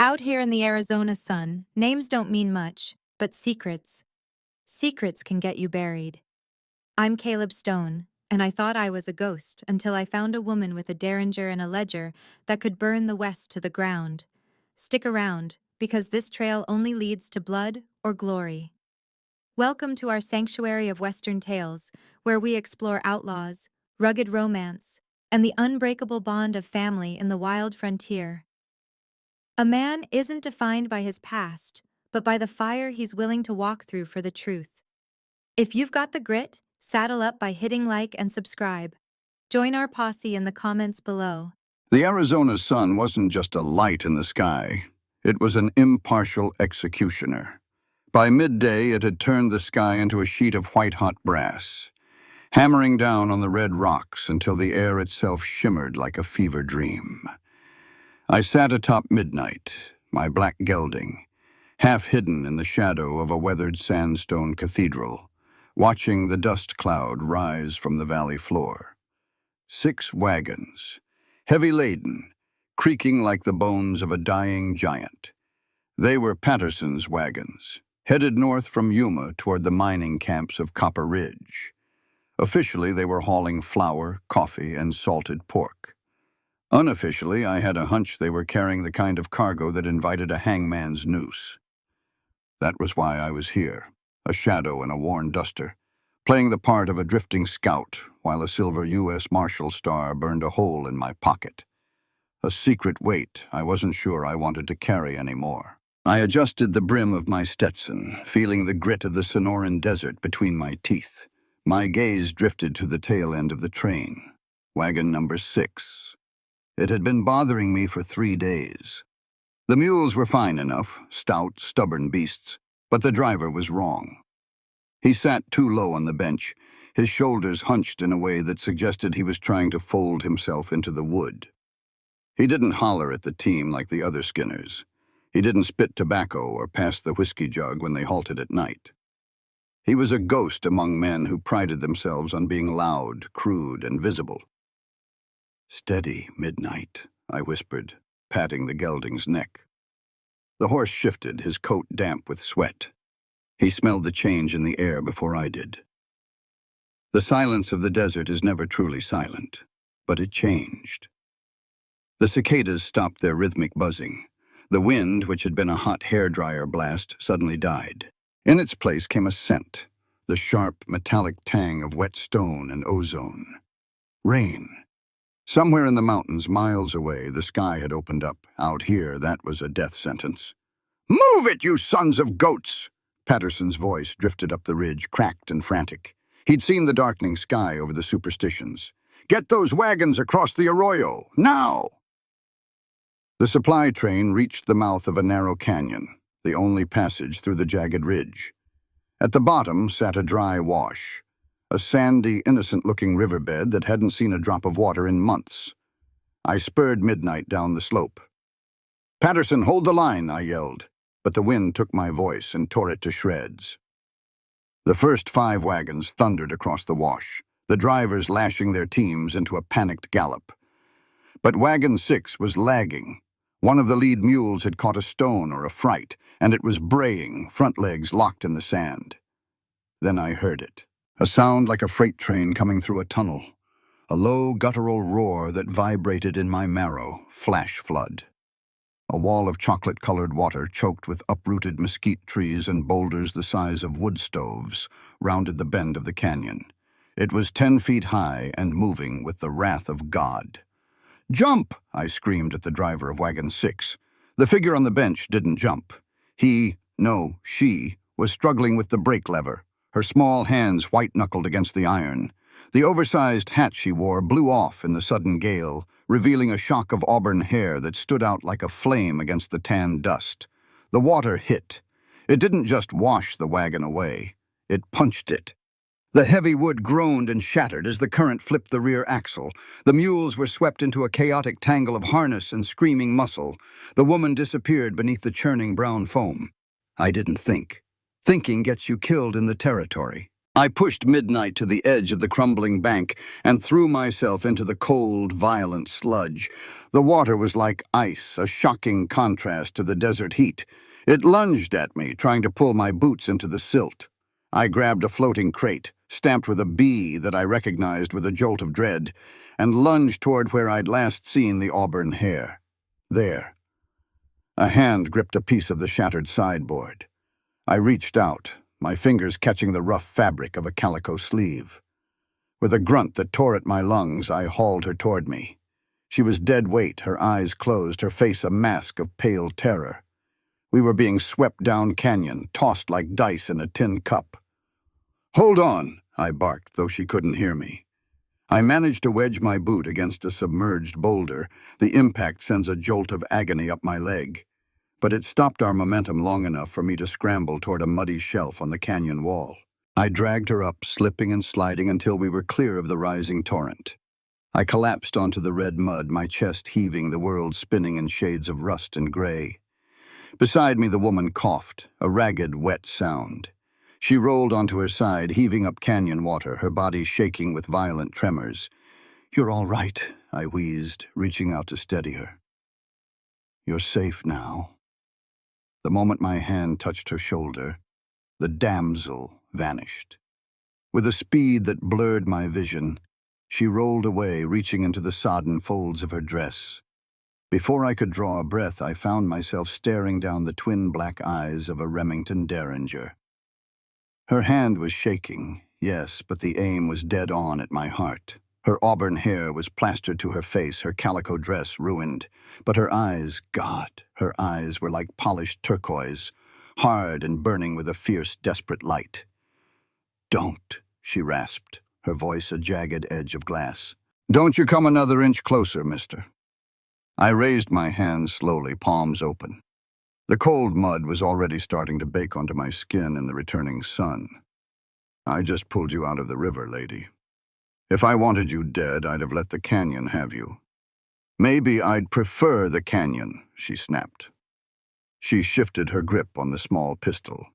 Out here in the Arizona sun, names don't mean much, but secrets can get you buried. I'm Caleb Stone, and I thought I was a ghost until I found a woman with a derringer and a ledger that could burn the West to the ground. Stick around, because this trail only leads to blood or glory. Welcome to our sanctuary of Western tales, where we explore outlaws, rugged romance, and the unbreakable bond of family in the wild frontier. A man isn't defined by his past, but by the fire he's willing to walk through for the truth. If you've got the grit, saddle up by hitting like and subscribe. Join our posse in the comments below. The Arizona sun wasn't just a light in the sky. It was an impartial executioner. By midday, it had turned the sky into a sheet of white-hot brass, hammering down on the red rocks until the air itself shimmered like a fever dream. I sat atop midnight, my black gelding, half hidden in the shadow of a weathered sandstone cathedral, watching the dust cloud rise from the valley floor. 6 wagons, heavy laden, creaking like the bones of a dying giant. They were Patterson's wagons, headed north from Yuma toward the mining camps of Copper Ridge. Officially, they were hauling flour, coffee, and salted pork. Unofficially, I had a hunch they were carrying the kind of cargo that invited a hangman's noose. That was why I was here, a shadow in a worn duster, playing the part of a drifting scout while a silver U.S. Marshal star burned a hole in my pocket. A secret weight I wasn't sure I wanted to carry anymore. I adjusted the brim of my Stetson, feeling the grit of the Sonoran desert between my teeth. My gaze drifted to the tail end of the train, wagon number 6. It had been bothering me for 3 days. The mules were fine enough, stout, stubborn beasts, but the driver was wrong. He sat too low on the bench, his shoulders hunched in a way that suggested he was trying to fold himself into the wood. He didn't holler at the team like the other skinners. He didn't spit tobacco or pass the whiskey jug when they halted at night. He was a ghost among men who prided themselves on being loud, crude, and visible. "Steady, Midnight," I whispered, patting the gelding's neck. The horse shifted, his coat damp with sweat. He smelled the change in the air before I did. The silence of the desert is never truly silent, but it changed. The cicadas stopped their rhythmic buzzing. The wind, which had been a hot hairdryer blast, suddenly died. In its place came a scent, the sharp, metallic tang of wet stone and ozone. Rain. Somewhere in the mountains, miles away, the sky had opened up. Out here, that was a death sentence. "Move it, you sons of goats!" Patterson's voice drifted up the ridge, cracked and frantic. He'd seen the darkening sky over the superstitions. "Get those wagons across the arroyo, now!" The supply train reached the mouth of a narrow canyon, the only passage through the jagged ridge. At the bottom sat a dry wash, a sandy, innocent-looking riverbed that hadn't seen a drop of water in months. I spurred Midnight down the slope. "Patterson, hold the line," I yelled, but the wind took my voice and tore it to shreds. The first 5 wagons thundered across the wash, the drivers lashing their teams into a panicked gallop. But wagon 6 was lagging. One of the lead mules had caught a stone or a fright, and it was braying, front legs locked in the sand. Then I heard it. A sound like a freight train coming through a tunnel. A low, guttural roar that vibrated in my marrow, flash flood. A wall of chocolate-colored water, choked with uprooted mesquite trees and boulders the size of wood stoves, rounded the bend of the canyon. It was 10 feet high and moving with the wrath of God. "Jump!" I screamed at the driver of wagon 6. The figure on the bench didn't jump. She was struggling with the brake lever, her small hands white-knuckled against the iron. The oversized hat she wore blew off in the sudden gale, revealing a shock of auburn hair that stood out like a flame against the tan dust. The water hit. It didn't just wash the wagon away. It punched it. The heavy wood groaned and shattered as the current flipped the rear axle. The mules were swept into a chaotic tangle of harness and screaming muscle. The woman disappeared beneath the churning brown foam. I didn't think. Thinking gets you killed in the territory. I pushed midnight to the edge of the crumbling bank and threw myself into the cold, violent sludge. The water was like ice, a shocking contrast to the desert heat. It lunged at me, trying to pull my boots into the silt. I grabbed a floating crate, stamped with a B that I recognized with a jolt of dread, and lunged toward where I'd last seen the auburn hair. There. A hand gripped a piece of the shattered sideboard. I reached out, my fingers catching the rough fabric of a calico sleeve. With a grunt that tore at my lungs, I hauled her toward me. She was dead weight, her eyes closed, her face a mask of pale terror. We were being swept down canyon, tossed like dice in a tin cup. "Hold on," I barked, though she couldn't hear me. I managed to wedge my boot against a submerged boulder. The impact sends a jolt of agony up my leg. But it stopped our momentum long enough for me to scramble toward a muddy shelf on the canyon wall. I dragged her up, slipping and sliding until we were clear of the rising torrent. I collapsed onto the red mud, my chest heaving, the world spinning in shades of rust and gray. Beside me, the woman coughed, a ragged, wet sound. She rolled onto her side, heaving up canyon water, her body shaking with violent tremors. "You're all right," I wheezed, reaching out to steady her. "You're safe now." The moment my hand touched her shoulder, the damsel vanished. With a speed that blurred my vision, she rolled away, reaching into the sodden folds of her dress. Before I could draw a breath, I found myself staring down the twin black eyes of a Remington Derringer. Her hand was shaking, yes, but the aim was dead on at my heart. Her auburn hair was plastered to her face, her calico dress ruined. But her eyes, God, her eyes were like polished turquoise, hard and burning with a fierce, desperate light. "Don't," she rasped, her voice a jagged edge of glass. "Don't you come another inch closer, mister." I raised my hands slowly, palms open. The cold mud was already starting to bake onto my skin in the returning sun. "I just pulled you out of the river, lady. If I wanted you dead, I'd have let the canyon have you." "Maybe I'd prefer the canyon," she snapped. She shifted her grip on the small pistol.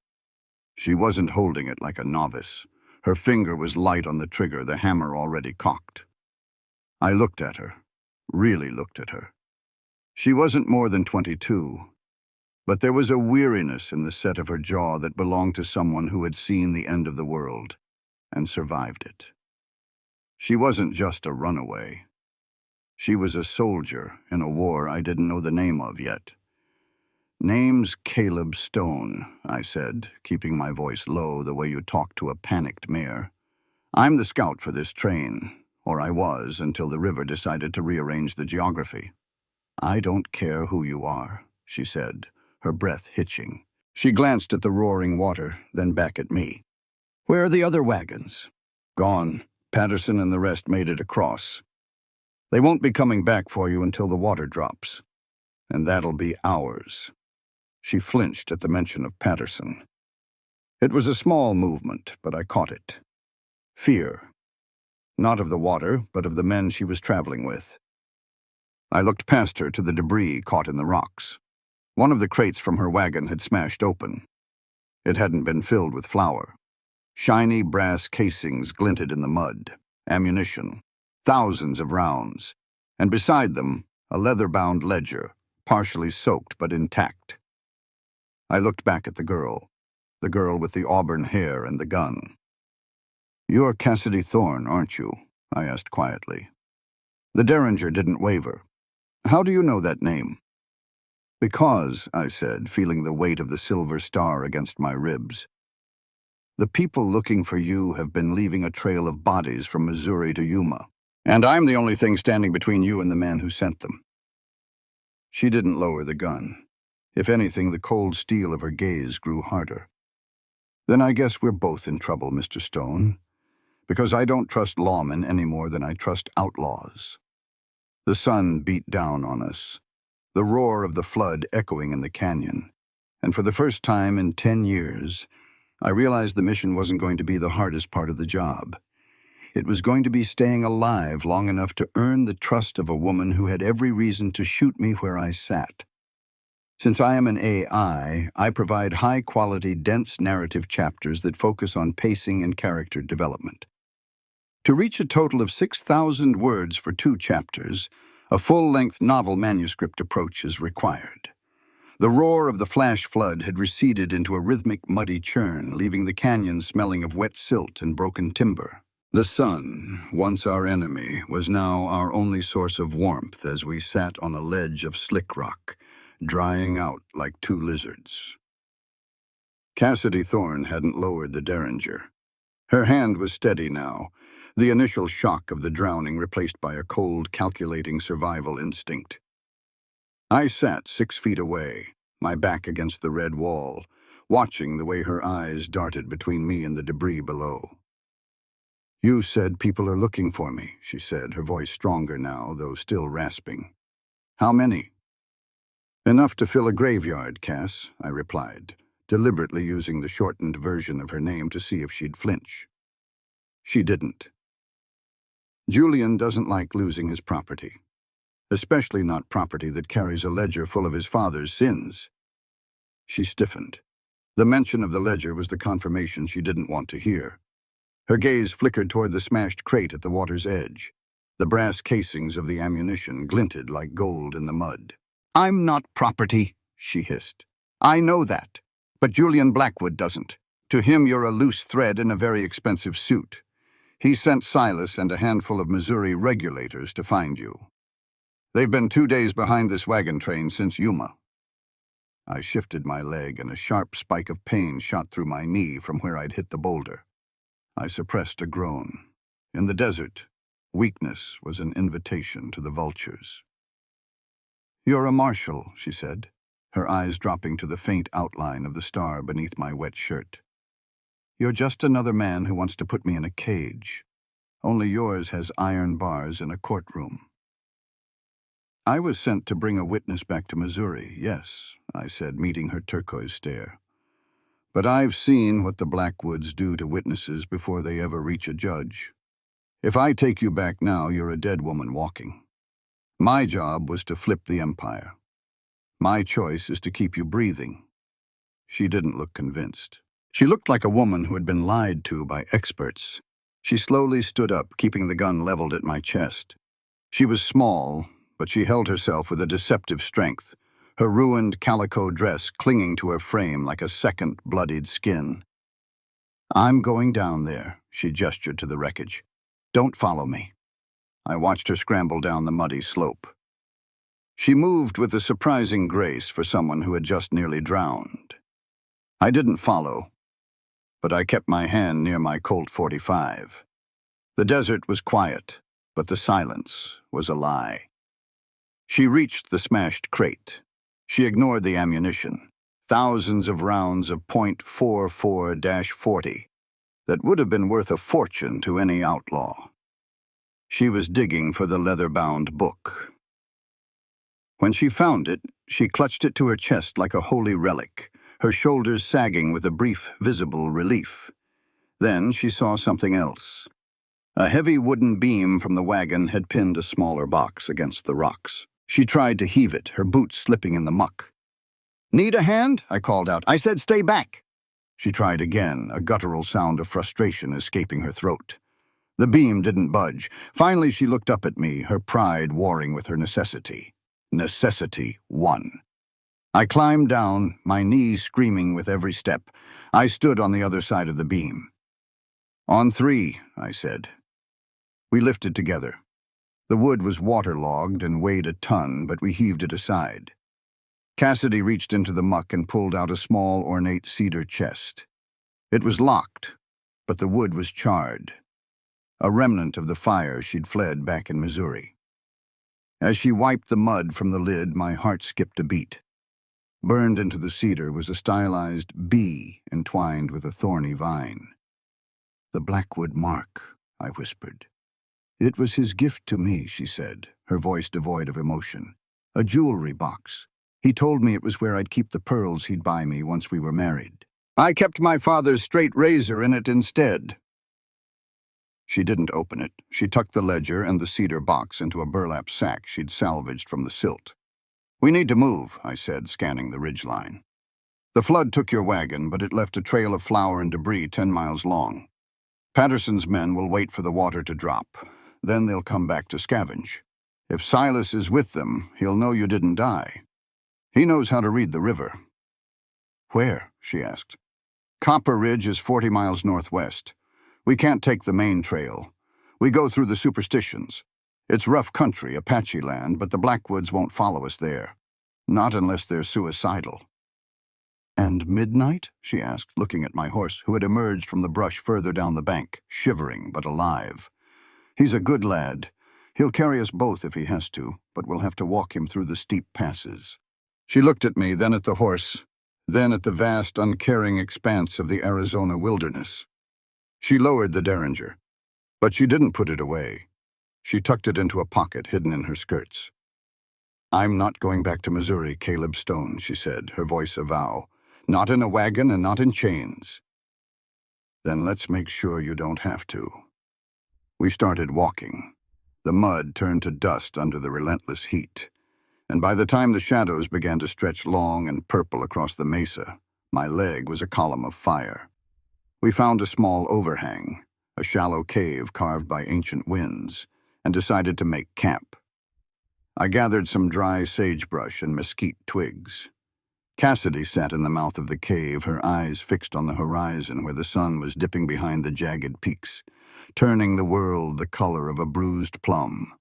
She wasn't holding it like a novice. Her finger was light on the trigger, the hammer already cocked. I looked at her, really looked at her. She wasn't more than 22, but there was a weariness in the set of her jaw that belonged to someone who had seen the end of the world and survived it. She wasn't just a runaway. She was a soldier in a war I didn't know the name of yet. "Name's Caleb Stone," I said, keeping my voice low the way you talk to a panicked mare. "I'm the scout for this train, or I was until the river decided to rearrange the geography." "I don't care who you are," she said, her breath hitching. She glanced at the roaring water, then back at me. "Where are the other wagons?" "Gone. Patterson and the rest made it across. They won't be coming back for you until the water drops. And that'll be hours." She flinched at the mention of Patterson. It was a small movement, but I caught it. Fear. Not of the water, but of the men she was traveling with. I looked past her to the debris caught in the rocks. One of the crates from her wagon had smashed open. It hadn't been filled with flour. Shiny brass casings glinted in the mud. Ammunition. Thousands of rounds. And beside them, a leather-bound ledger, partially soaked but intact. I looked back at the girl with the auburn hair and the gun. "You're Cassidy Thorne, aren't you?" I asked quietly. The Derringer didn't waver. "How do you know that name?" "Because," I said, feeling the weight of the silver star against my ribs, "the people looking for you have been leaving a trail of bodies from Missouri to Yuma. And I'm the only thing standing between you and the man who sent them." She didn't lower the gun. If anything, the cold steel of her gaze grew harder. "Then I guess we're both in trouble, Mr. Stone, because I don't trust lawmen any more than I trust outlaws." The sun beat down on us, the roar of the flood echoing in the canyon, and for the first time in 10 years, I realized the mission wasn't going to be the hardest part of the job. It was going to be staying alive long enough to earn the trust of a woman who had every reason to shoot me where I sat. Since I am an AI, I provide high-quality, dense narrative chapters that focus on pacing and character development. To reach a total of 6,000 words for 2 chapters, a full-length novel manuscript approach is required. The roar of the flash flood had receded into a rhythmic, muddy churn, leaving the canyon smelling of wet silt and broken timber. The sun, once our enemy, was now our only source of warmth as we sat on a ledge of slick rock, drying out like 2 lizards. Cassidy Thorne hadn't lowered the derringer. Her hand was steady now, the initial shock of the drowning replaced by a cold, calculating survival instinct. I sat 6 feet away, my back against the red wall, watching the way her eyes darted between me and the debris below. "You said people are looking for me," she said, her voice stronger now, though still rasping. "How many?" "Enough to fill a graveyard, Cass," I replied, deliberately using the shortened version of her name to see if she'd flinch. She didn't. "Julian doesn't like losing his property, especially not property that carries a ledger full of his father's sins." She stiffened. The mention of the ledger was the confirmation she didn't want to hear. Her gaze flickered toward the smashed crate at the water's edge. The brass casings of the ammunition glinted like gold in the mud. "I'm not property," she hissed. "I know that. But Julian Blackwood doesn't. To him, you're a loose thread in a very expensive suit. He sent Silas and a handful of Missouri regulators to find you. They've been 2 days behind this wagon train since Yuma." I shifted my leg, and a sharp spike of pain shot through my knee from where I'd hit the boulder. I suppressed a groan. In the desert, weakness was an invitation to the vultures. "You're a marshal," she said, her eyes dropping to the faint outline of the star beneath my wet shirt. "You're just another man who wants to put me in a cage. Only yours has iron bars in a courtroom." "I was sent to bring a witness back to Missouri, yes," I said, meeting her turquoise stare. "But I've seen what the Blackwoods do to witnesses before they ever reach a judge. If I take you back now, you're a dead woman walking. My job was to flip the empire. My choice is to keep you breathing." She didn't look convinced. She looked like a woman who had been lied to by experts. She slowly stood up, keeping the gun leveled at my chest. She was small, but she held herself with a deceptive strength, her ruined calico dress clinging to her frame like a second bloodied skin. "I'm going down there," she gestured to the wreckage. "Don't follow me." I watched her scramble down the muddy slope. She moved with a surprising grace for someone who had just nearly drowned. I didn't follow, but I kept my hand near my Colt .45. The desert was quiet, but the silence was a lie. She reached the smashed crate. She ignored the ammunition, thousands of rounds of .44-40 that would have been worth a fortune to any outlaw. She was digging for the leather-bound book. When she found it, she clutched it to her chest like a holy relic, her shoulders sagging with a brief, visible relief. Then she saw something else. A heavy wooden beam from the wagon had pinned a smaller box against the rocks. She tried to heave it, her boots slipping in the muck. "Need a hand?" I called out. "I said stay back." She tried again, a guttural sound of frustration escaping her throat. The beam didn't budge. Finally, she looked up at me, her pride warring with her necessity. Necessity won. I climbed down, my knees screaming with every step. I stood on the other side of the beam. "On 3, I said. We lifted together. The wood was waterlogged and weighed a ton, but we heaved it aside. Cassidy reached into the muck and pulled out a small, ornate cedar chest. It was locked, but the wood was charred, a remnant of the fire she'd fled back in Missouri. As she wiped the mud from the lid, my heart skipped a beat. Burned into the cedar was a stylized bee entwined with a thorny vine. "The Blackwood mark," I whispered. "It was his gift to me," she said, her voice devoid of emotion. "A jewelry box. He told me it was where I'd keep the pearls he'd buy me once we were married. I kept my father's straight razor in it instead." She didn't open it. She tucked the ledger and the cedar box into a burlap sack she'd salvaged from the silt. "We need to move," I said, scanning the ridgeline. "The flood took your wagon, but it left a trail of flour and debris 10 miles long. Patterson's men will wait for the water to drop. Then they'll come back to scavenge. If Silas is with them, he'll know you didn't die. He knows how to read the river." "Where?" she asked. "Copper Ridge is 40 miles northwest. We can't take the main trail. We go through the superstitions. It's rough country, Apache land, but the Blackwoods won't follow us there. Not unless they're suicidal." "And midnight?" she asked, looking at my horse, who had emerged from the brush further down the bank, shivering but alive. "He's a good lad. He'll carry us both if he has to, but we'll have to walk him through the steep passes." She looked at me, then at the horse, then at the vast, uncaring expanse of the Arizona wilderness. She lowered the derringer, but she didn't put it away. She tucked it into a pocket hidden in her skirts. "I'm not going back to Missouri, Caleb Stone," she said, her voice a vow. "Not in a wagon and not in chains." "Then let's make sure you don't have to." We started walking. The mud turned to dust under the relentless heat, and by the time the shadows began to stretch long and purple across the mesa, my leg was a column of fire. We found a small overhang, a shallow cave carved by ancient winds, and decided to make camp. I gathered some dry sagebrush and mesquite twigs. Cassidy sat in the mouth of the cave, her eyes fixed on the horizon where the sun was dipping behind the jagged peaks, turning the world the color of a bruised plum.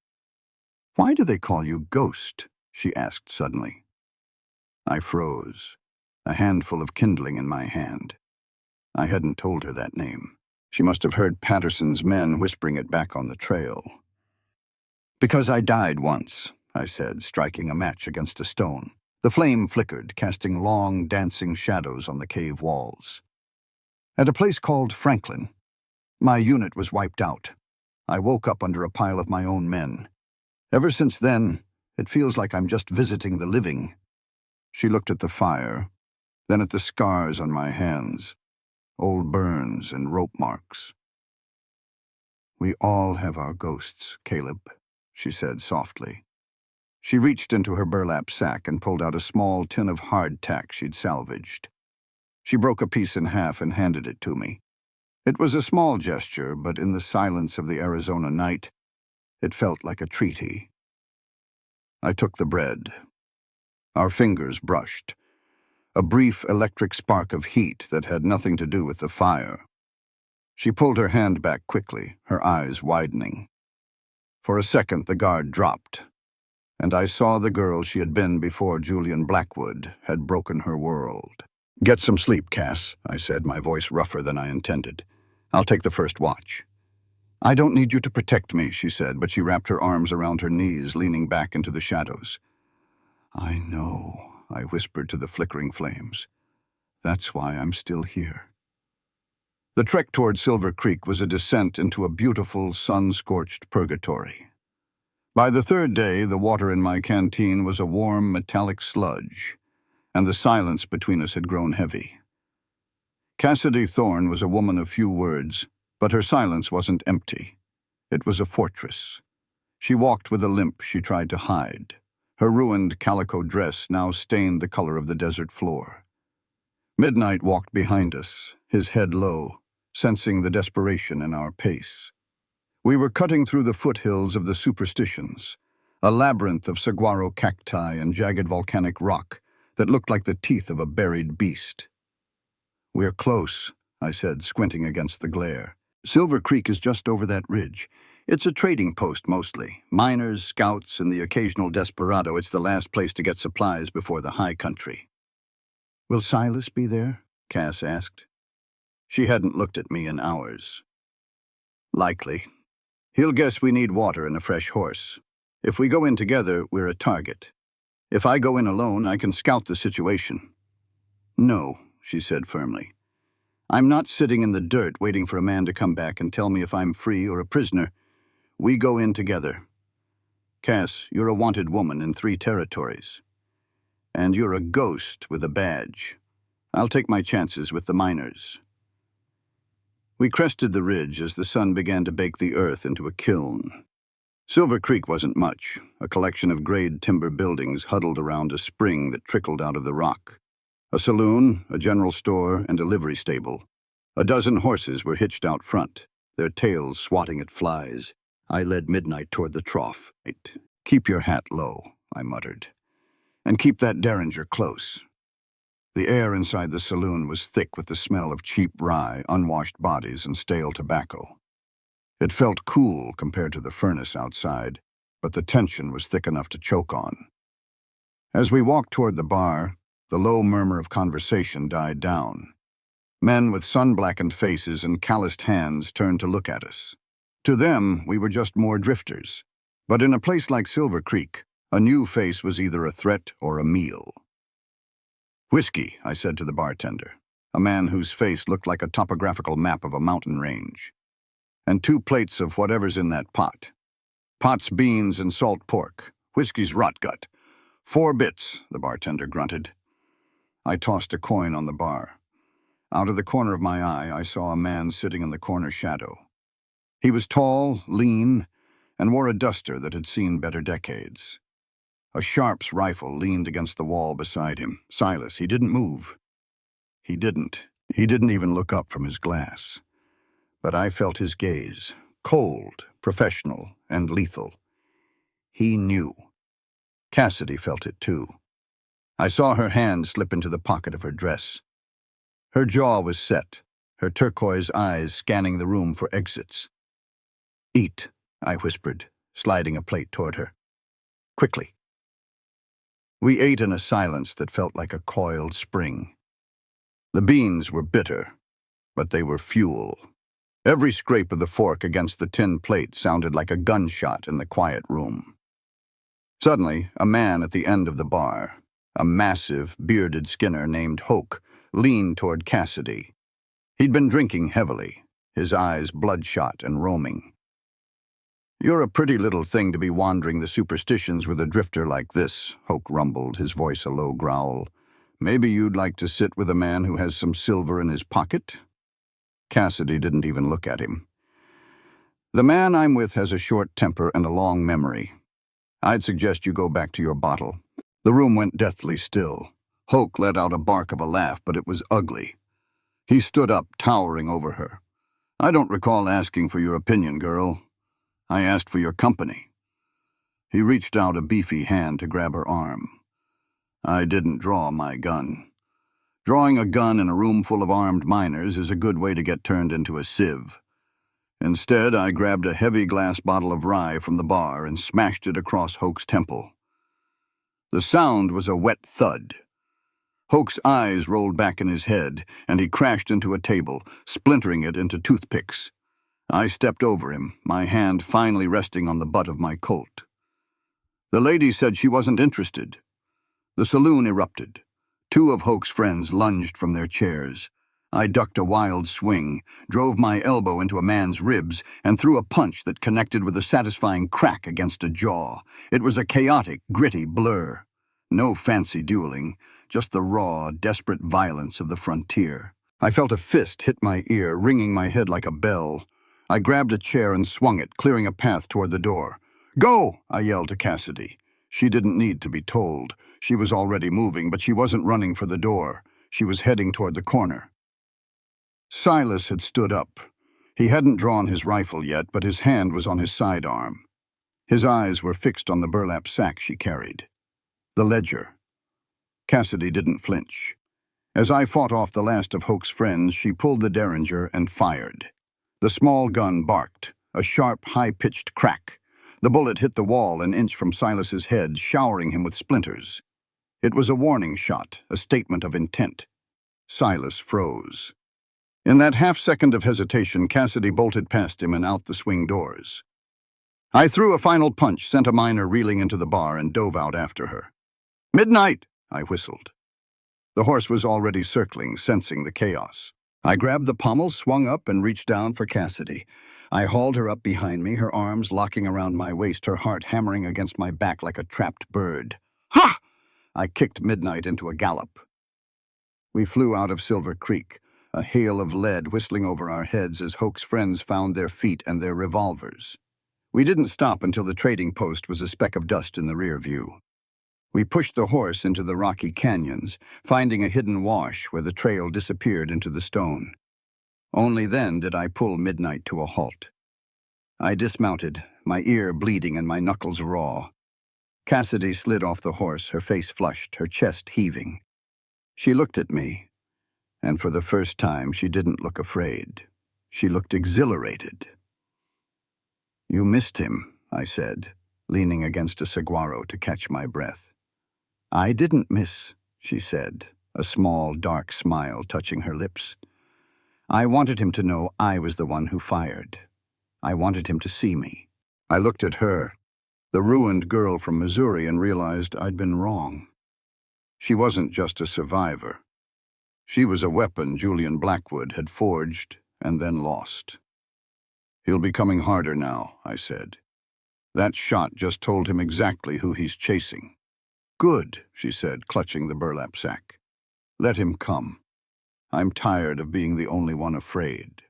"Why do they call you Ghost?" she asked suddenly. I froze, a handful of kindling in my hand. I hadn't told her that name. She must have heard Patterson's men whispering it back on the trail. "Because I died once," I said, striking a match against a stone. The flame flickered, casting long, dancing shadows on the cave walls. "At a place called Franklin. My unit was wiped out. I woke up under a pile of my own men. Ever since then, it feels like I'm just visiting the living." She looked at the fire, then at the scars on my hands, old burns and rope marks. "We all have our ghosts, Caleb," she said softly. She reached into her burlap sack and pulled out a small tin of hardtack she'd salvaged. She broke a piece in half and handed it to me. It was a small gesture, but in the silence of the Arizona night, it felt like a treaty. I took the bread. Our fingers brushed. A brief electric spark of heat that had nothing to do with the fire. She pulled her hand back quickly, her eyes widening. For a second, the guard dropped, and I saw the girl she had been before Julian Blackwood had broken her world. "Get some sleep, Cass," I said, my voice rougher than I intended. "I'll take the first watch." "I don't need you to protect me," she said, but she wrapped her arms around her knees, leaning back into the shadows. "I know," I whispered to the flickering flames. "That's why I'm still here." The trek toward Silver Creek was a descent into a beautiful, sun-scorched purgatory. By the third day, the water in my canteen was a warm, metallic sludge, and the silence between us had grown heavy. Cassidy Thorne was a woman of few words, but her silence wasn't empty. It was a fortress. She walked with a limp she tried to hide. Her ruined calico dress now stained the color of the desert floor. Midnight walked behind us, his head low, sensing the desperation in our pace. We were cutting through the foothills of the superstitions, a labyrinth of saguaro cacti and jagged volcanic rock that looked like the teeth of a buried beast. "We're close," I said, squinting against the glare. "Silver Creek is just over that ridge. It's a trading post mostly. Miners, scouts, and the occasional desperado. It's the last place to get supplies before the high country." "Will Silas be there?" Cass asked. She hadn't looked at me in hours. "Likely. He'll guess we need water and a fresh horse. If we go in together, we're a target. If I go in alone, I can scout the situation." "No," she said firmly. "I'm not sitting in the dirt waiting for a man to come back and tell me if I'm free or a prisoner. We go in together. Cass, you're a wanted woman in 3 territories. And you're a ghost with a badge. I'll take my chances with the miners." We crested the ridge as the sun began to bake the earth into a kiln. Silver Creek wasn't much, a collection of grayed timber buildings huddled around a spring that trickled out of the rock. A saloon, a general store, and a livery stable. A dozen horses were hitched out front, their tails swatting at flies. I led Midnight toward the trough. "Keep your hat low," I muttered, "and keep that derringer close." The air inside the saloon was thick with the smell of cheap rye, unwashed bodies, and stale tobacco. It felt cool compared to the furnace outside, but the tension was thick enough to choke on. As we walked toward the bar, the low murmur of conversation died down. Men with sun-blackened faces and calloused hands turned to look at us. To them, we were just more drifters. But in a place like Silver Creek, a new face was either a threat or a meal. "Whiskey," I said to the bartender, a man whose face looked like a topographical map of a mountain range. "And 2 plates of whatever's in that pot. Pot's beans and salt pork. Whiskey's rotgut. 4 bits," the bartender grunted. I tossed a coin on the bar. Out of the corner of my eye, I saw a man sitting in the corner shadow. He was tall, lean, and wore a duster that had seen better decades. A Sharps rifle leaned against the wall beside him. Silas, he didn't move. He didn't. He didn't even look up from his glass. But I felt his gaze, cold, professional, and lethal. He knew. Cassidy felt it too. I saw her hand slip into the pocket of her dress. Her jaw was set, her turquoise eyes scanning the room for exits. "Eat," I whispered, sliding a plate toward her. "Quickly." We ate in a silence that felt like a coiled spring. The beans were bitter, but they were fuel. Every scrape of the fork against the tin plate sounded like a gunshot in the quiet room. Suddenly, a man at the end of the bar, a massive, bearded Skinner named Hoke, leaned toward Cassidy. He'd been drinking heavily, his eyes bloodshot and roaming. "You're a pretty little thing to be wandering the superstitions with a drifter like this," Hoke rumbled, his voice a low growl. "Maybe you'd like to sit with a man who has some silver in his pocket?" Cassidy didn't even look at him. "The man I'm with has a short temper and a long memory. I'd suggest you go back to your bottle." The room went deathly still. Hoke let out a bark of a laugh, but it was ugly. He stood up, towering over her. "I don't recall asking for your opinion, girl. I asked for your company." He reached out a beefy hand to grab her arm. "I didn't draw my gun. Drawing a gun in a room full of armed miners is a good way to get turned into a sieve. Instead, I grabbed a heavy glass bottle of rye from the bar and smashed it across Hoke's temple. The sound was a wet thud. Hoke's eyes rolled back in his head, and he crashed into a table, splintering it into toothpicks. I stepped over him, my hand finally resting on the butt of my Colt. The lady said she wasn't interested. The saloon erupted. 2 of Hoke's friends lunged from their chairs. I ducked a wild swing, drove my elbow into a man's ribs, and threw a punch that connected with a satisfying crack against a jaw. It was a chaotic, gritty blur. No fancy dueling, just the raw, desperate violence of the frontier. I felt a fist hit my ear, ringing my head like a bell. I grabbed a chair and swung it, clearing a path toward the door. "Go!" I yelled to Cassidy. She didn't need to be told. She was already moving, but she wasn't running for the door. She was heading toward the corner. Silas had stood up. He hadn't drawn his rifle yet, but his hand was on his sidearm. His eyes were fixed on the burlap sack she carried. The ledger. Cassidy didn't flinch. As I fought off the last of Hoke's friends, she pulled the derringer and fired. The small gun barked, a sharp, high-pitched crack. The bullet hit the wall an inch from Silas's head, showering him with splinters. It was a warning shot, a statement of intent. Silas froze. In that half-second of hesitation, Cassidy bolted past him and out the swing doors. I threw a final punch, sent a miner reeling into the bar, and dove out after her. "Midnight!" I whistled. The horse was already circling, sensing the chaos. I grabbed the pommel, swung up, and reached down for Cassidy. I hauled her up behind me, her arms locking around my waist, her heart hammering against my back like a trapped bird. "Ha!" I kicked Midnight into a gallop. We flew out of Silver Creek, a hail of lead whistling over our heads as Hoke's friends found their feet and their revolvers. We didn't stop until the trading post was a speck of dust in the rear view. We pushed the horse into the rocky canyons, finding a hidden wash where the trail disappeared into the stone. Only then did I pull Midnight to a halt. I dismounted, my ear bleeding and my knuckles raw. Cassidy slid off the horse, her face flushed, her chest heaving. She looked at me, and for the first time she didn't look afraid. She looked exhilarated. "You missed him," I said, leaning against a saguaro to catch my breath. "I didn't miss," she said, a small, dark smile touching her lips. "I wanted him to know I was the one who fired. I wanted him to see me." I looked at her, the ruined girl from Missouri, and realized I'd been wrong. She wasn't just a survivor. She was a weapon Julian Blackwood had forged and then lost. "He'll be coming harder now," I said. "That shot just told him exactly who he's chasing." "Good," she said, clutching the burlap sack. "Let him come. I'm tired of being the only one afraid."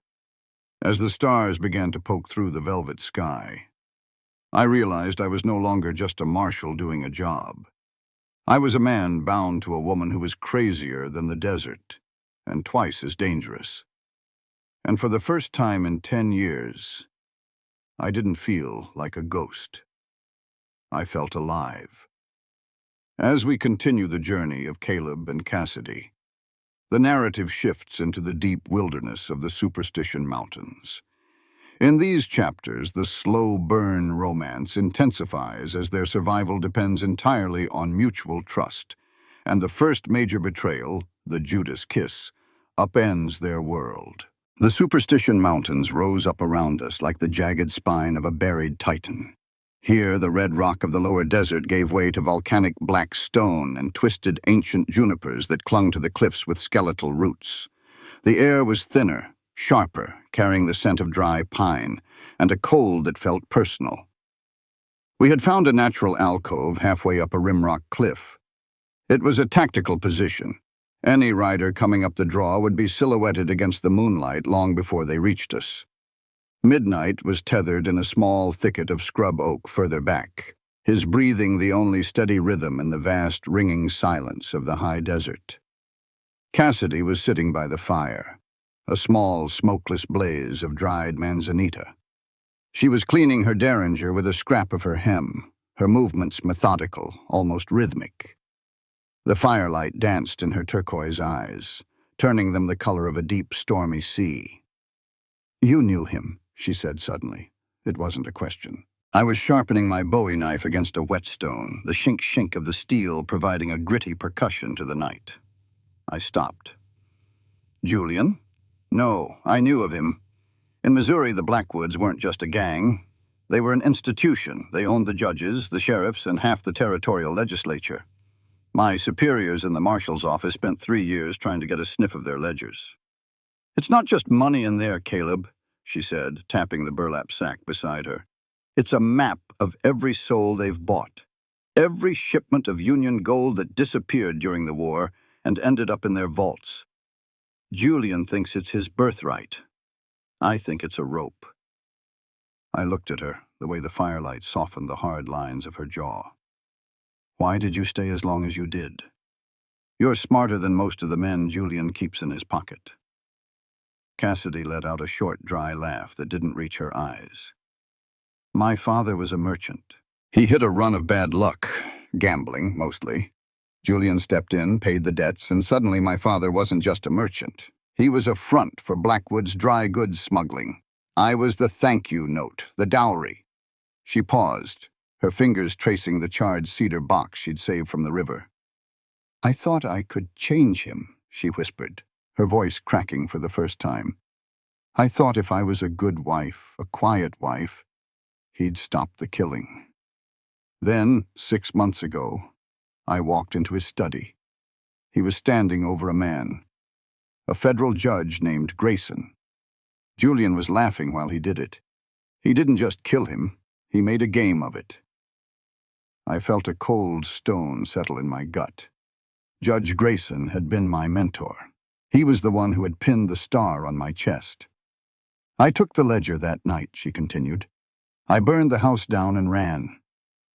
As the stars began to poke through the velvet sky, I realized I was no longer just a marshal doing a job. I was a man bound to a woman who was crazier than the desert, and twice as dangerous. And for the first time in 10 years, I didn't feel like a ghost. I felt alive. As we continue the journey of Caleb and Cassidy, the narrative shifts into the deep wilderness of the Superstition Mountains. In these chapters, the slow burn romance intensifies as their survival depends entirely on mutual trust, and the first major betrayal, the Judas kiss, upends their world. The Superstition Mountains rose up around us like the jagged spine of a buried titan. Here, the red rock of the lower desert gave way to volcanic black stone and twisted ancient junipers that clung to the cliffs with skeletal roots. The air was thinner, sharper, carrying the scent of dry pine, and a cold that felt personal. We had found a natural alcove halfway up a rimrock cliff. It was a tactical position. Any rider coming up the draw would be silhouetted against the moonlight long before they reached us. Midnight was tethered in a small thicket of scrub oak further back, his breathing the only steady rhythm in the vast, ringing silence of the high desert. Cassidy was sitting by the fire, a small, smokeless blaze of dried manzanita. She was cleaning her derringer with a scrap of her hem, her movements methodical, almost rhythmic. The firelight danced in her turquoise eyes, turning them the color of a deep, stormy sea. "You knew him," she said suddenly. It wasn't a question. I was sharpening my Bowie knife against a whetstone, the shink-shink of the steel providing a gritty percussion to the night. I stopped. "Julian?" "No, I knew of him. In Missouri, the Blackwoods weren't just a gang. They were an institution. They owned the judges, the sheriffs, and half the territorial legislature. My superiors in the marshal's office spent 3 years trying to get a sniff of their ledgers." "It's not just money in there, Caleb," she said, tapping the burlap sack beside her. "It's a map of every soul they've bought. Every shipment of Union gold that disappeared during the war and ended up in their vaults. Julian thinks it's his birthright. I think it's a rope." I looked at her, the way the firelight softened the hard lines of her jaw. "Why did you stay as long as you did? You're smarter than most of the men Julian keeps in his pocket." Cassidy let out a short, dry laugh that didn't reach her eyes. "My father was a merchant. He hit a run of bad luck, gambling, mostly. Julian stepped in, paid the debts, and suddenly my father wasn't just a merchant. He was a front for Blackwood's dry goods smuggling. I was the thank you note, the dowry." She paused, her fingers tracing the charred cedar box she'd saved from the river. "I thought I could change him," she whispered, her voice cracking for the first time. "I thought if I was a good wife, a quiet wife, he'd stop the killing." Then, 6 months ago, I walked into his study. He was standing over a man, a federal judge named Grayson. Julian was laughing while he did it. He didn't just kill him, he made a game of it. I felt a cold stone settle in my gut. Judge Grayson had been my mentor. He was the one who had pinned the star on my chest. "I took the ledger that night," she continued. I burned the house down and ran.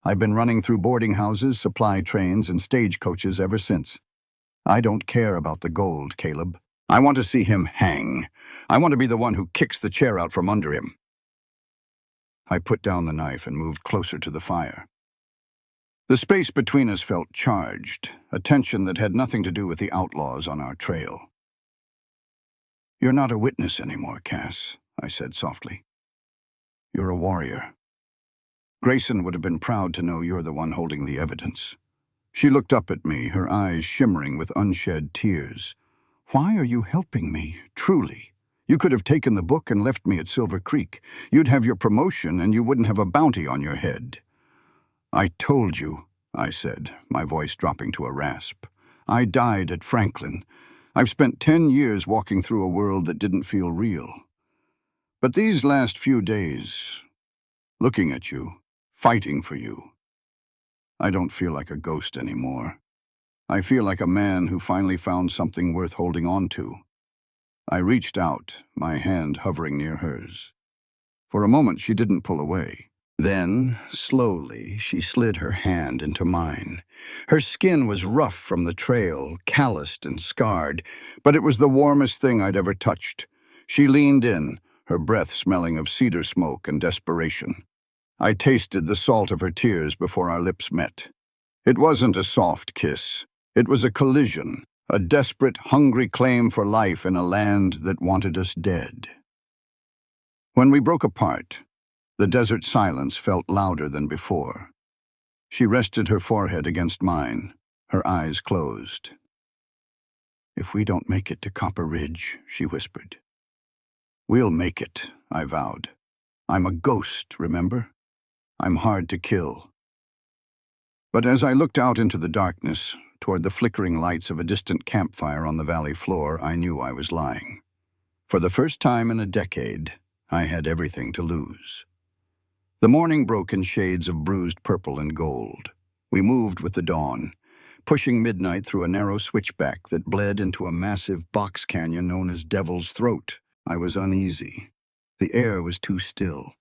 I've been running through boarding houses, supply trains, and stagecoaches ever since. I don't care about the gold, Caleb. I want to see him hang. I want to be the one who kicks the chair out from under him. I put down the knife and moved closer to the fire. The space between us felt charged, a tension that had nothing to do with the outlaws on our trail. "You're not a witness anymore, Cass," I said softly. "You're a warrior. Grayson would have been proud to know you're the one holding the evidence." She looked up at me, her eyes shimmering with unshed tears. "Why are you helping me, truly? You could have taken the book and left me at Silver Creek. You'd have your promotion and you wouldn't have a bounty on your head." "I told you," I said, my voice dropping to a rasp. "I died at Franklin. I've spent 10 years walking through a world that didn't feel real. But these last few days, looking at you, fighting for you, I don't feel like a ghost anymore. I feel like a man who finally found something worth holding on to." I reached out, my hand hovering near hers. For a moment, she didn't pull away. Then, slowly, she slid her hand into mine. Her skin was rough from the trail, calloused and scarred, but it was the warmest thing I'd ever touched. She leaned in, her breath smelling of cedar smoke and desperation. I tasted the salt of her tears before our lips met. It wasn't a soft kiss. It was a collision, a desperate, hungry claim for life in a land that wanted us dead. When we broke apart, the desert silence felt louder than before. She rested her forehead against mine, her eyes closed. "If we don't make it to Copper Ridge," she whispered. "We'll make it," I vowed. "I'm a ghost, remember? I'm hard to kill." But as I looked out into the darkness, toward the flickering lights of a distant campfire on the valley floor, I knew I was lying. For the first time in a decade, I had everything to lose. The morning broke in shades of bruised purple and gold. We moved with the dawn, pushing midnight through a narrow switchback that bled into a massive box canyon known as Devil's Throat. I was uneasy. The air was too still.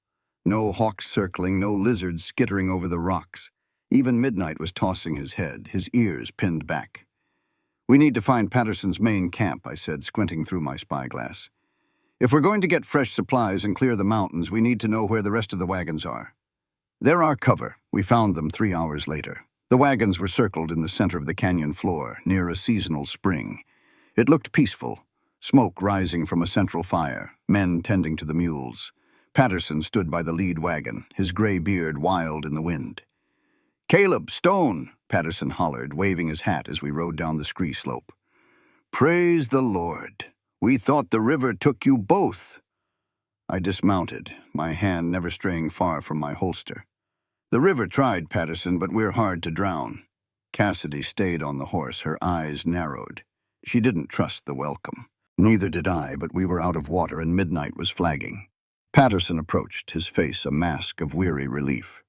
No hawks circling, no lizards skittering over the rocks. Even Midnight was tossing his head, his ears pinned back. "We need to find Patterson's main camp," I said, squinting through my spyglass. "If we're going to get fresh supplies and clear the mountains, we need to know where the rest of the wagons are." "They're our cover." We found them 3 hours later. The wagons were circled in the center of the canyon floor, near a seasonal spring. It looked peaceful, smoke rising from a central fire, men tending to the mules. Patterson stood by the lead wagon, his gray beard wild in the wind. "Caleb, Stone!" Patterson hollered, waving his hat as we rode down the scree slope. "Praise the Lord! We thought the river took you both." I dismounted, my hand never straying far from my holster. "The river tried, Patterson, but we're hard to drown." Cassidy stayed on the horse, her eyes narrowed. She didn't trust the welcome. Neither did I, but we were out of water and midnight was flagging. Patterson approached, his face a mask of weary relief.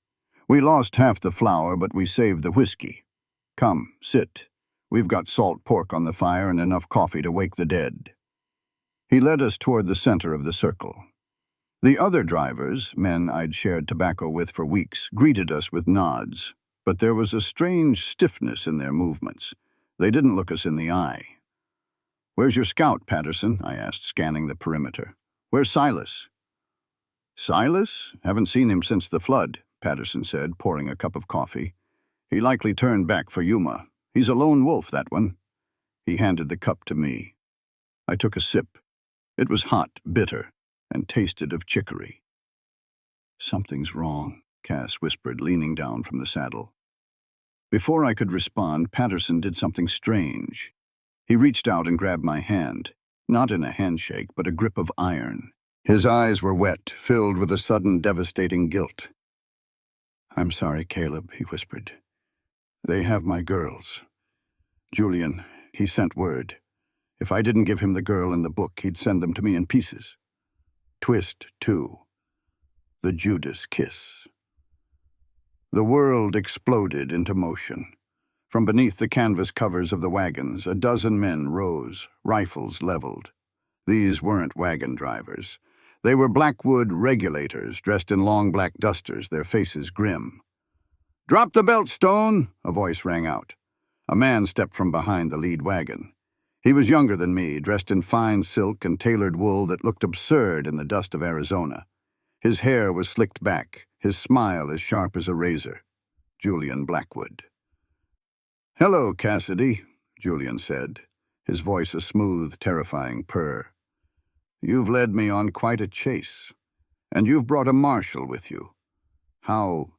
"We lost half the flour, but we saved the whiskey. Come, sit. We've got salt pork on the fire and enough coffee to wake the dead." He led us toward the center of the circle. The other drivers, men I'd shared tobacco with for weeks, greeted us with nods, but there was a strange stiffness in their movements. They didn't look us in the eye. "Where's your scout, Patterson?" I asked, scanning the perimeter. "Where's Silas?" "Silas? Haven't seen him since the flood," Patterson said, pouring a cup of coffee. "He likely turned back for Yuma. He's a lone wolf, that one." He handed the cup to me. I took a sip. It was hot, bitter, and tasted of chicory. "Something's wrong," Cass whispered, leaning down from the saddle. Before I could respond, Patterson did something strange. He reached out and grabbed my hand, not in a handshake, but a grip of iron. His eyes were wet, filled with a sudden devastating guilt. "I'm sorry, Caleb," he whispered. "They have my girls. Julian, he sent word. If I didn't give him the girl and the book, he'd send them to me in pieces. Twist, too. The Judas kiss." The world exploded into motion. From beneath the canvas covers of the wagons, a dozen men rose, rifles leveled. These weren't wagon drivers. They were Blackwood regulators, dressed in long black dusters, their faces grim. "Drop the belt, Stone," a voice rang out. A man stepped from behind the lead wagon. He was younger than me, dressed in fine silk and tailored wool that looked absurd in the dust of Arizona. His hair was slicked back, his smile as sharp as a razor. Julian Blackwood. "Hello, Cassidy," Julian said, his voice a smooth, terrifying purr. "You've led me on quite a chase, and you've brought a marshal with you. How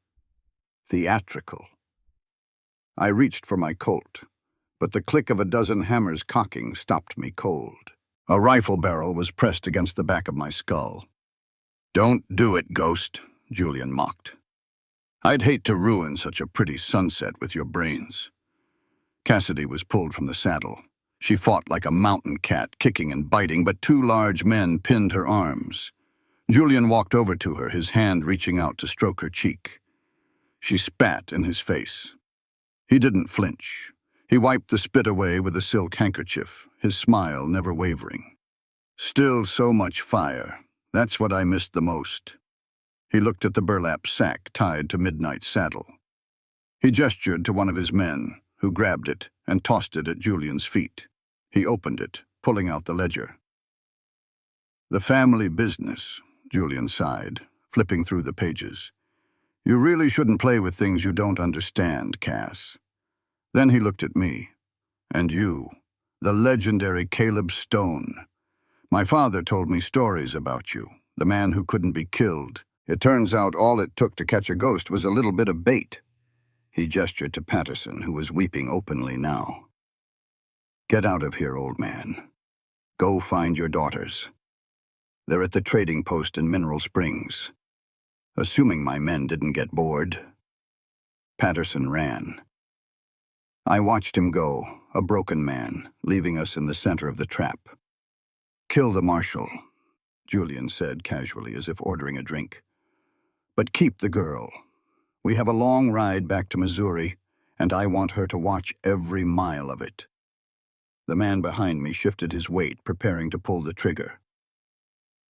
theatrical." I reached for my Colt, but the click of a dozen hammers cocking stopped me cold. A rifle barrel was pressed against the back of my skull. "Don't do it, Ghost," Julian mocked. "I'd hate to ruin such a pretty sunset with your brains." Cassidy was pulled from the saddle. She fought like a mountain cat, kicking and biting, but two large men pinned her arms. Julian walked over to her, his hand reaching out to stroke her cheek. She spat in his face. He didn't flinch. He wiped the spit away with a silk handkerchief, his smile never wavering. "Still so much fire. That's what I missed the most." He looked at the burlap sack tied to Midnight's saddle. He gestured to one of his men, who grabbed it and tossed it at Julian's feet. He opened it, pulling out the ledger. "The family business," Julian sighed, flipping through the pages. "You really shouldn't play with things you don't understand, Cass." Then he looked at me. "And you, the legendary Caleb Stone. My father told me stories about you, the man who couldn't be killed. It turns out all it took to catch a ghost was a little bit of bait." He gestured to Patterson, who was weeping openly now. "Get out of here, old man. Go find your daughters. They're at the trading post in Mineral Springs. Assuming my men didn't get bored." Patterson ran. I watched him go, a broken man, leaving us in the center of the trap. "Kill the marshal," Julian said casually, as if ordering a drink. "But keep the girl. We have a long ride back to Missouri, and I want her to watch every mile of it." The man behind me shifted his weight, preparing to pull the trigger.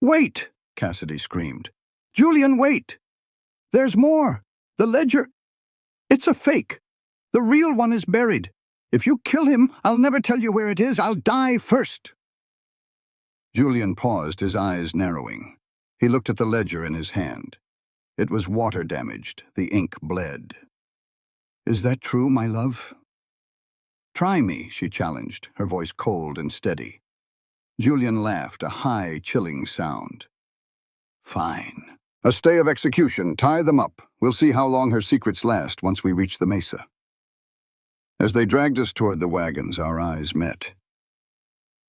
"Wait!" Cassidy screamed. "Julian, wait! There's more! The ledger! It's a fake! The real one is buried. If you kill him, I'll never tell you where it is. I'll die first." Julian paused, his eyes narrowing. He looked at the ledger in his hand. It was water-damaged. The ink bled. "Is that true, my love?" "Try me," she challenged, her voice cold and steady. Julian laughed, a high, chilling sound. "Fine. A stay of execution. Tie them up. We'll see how long her secrets last once we reach the mesa." As they dragged us toward the wagons, our eyes met.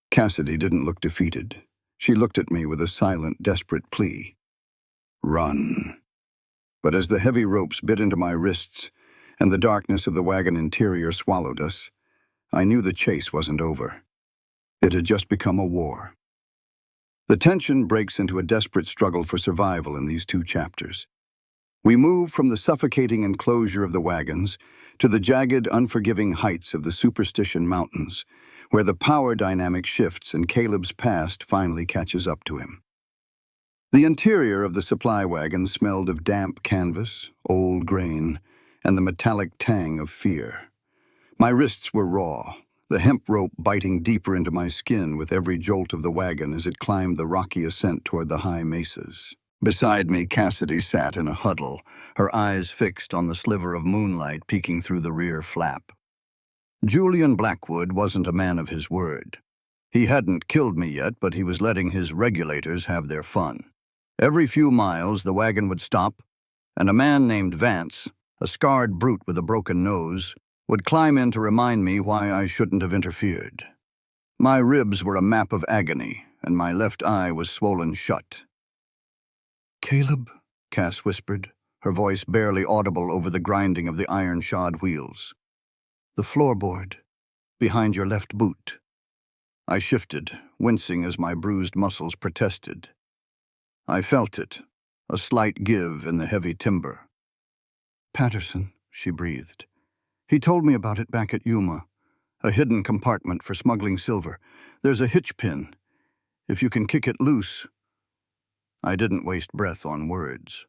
Cassidy didn't look defeated. She looked at me with a silent, desperate plea. "Run." But as the heavy ropes bit into my wrists and the darkness of the wagon interior swallowed us, I knew the chase wasn't over. It had just become a war. The tension breaks into a desperate struggle for survival in these two chapters. We move from the suffocating enclosure of the wagons to the jagged, unforgiving heights of the Superstition Mountains, where the power dynamic shifts and Caleb's past finally catches up to him. The interior of the supply wagon smelled of damp canvas, old grain, and the metallic tang of fear. My wrists were raw, the hemp rope biting deeper into my skin with every jolt of the wagon as it climbed the rocky ascent toward the high mesas. Beside me, Cassidy sat in a huddle, her eyes fixed on the sliver of moonlight peeking through the rear flap. Julian Blackwood wasn't a man of his word. He hadn't killed me yet, but he was letting his regulators have their fun. Every few miles, the wagon would stop, and a man named Vance, a scarred brute with a broken nose, would climb in to remind me why I shouldn't have interfered. My ribs were a map of agony, and my left eye was swollen shut. "Caleb," Cass whispered, her voice barely audible over the grinding of the iron-shod wheels. "The floorboard, behind your left boot." I shifted, wincing as my bruised muscles protested. I felt it, a slight give in the heavy timber. "Patterson," she breathed. "He told me about it back at Yuma. A hidden compartment for smuggling silver. There's a hitch pin. If you can kick it loose." I didn't waste breath on words.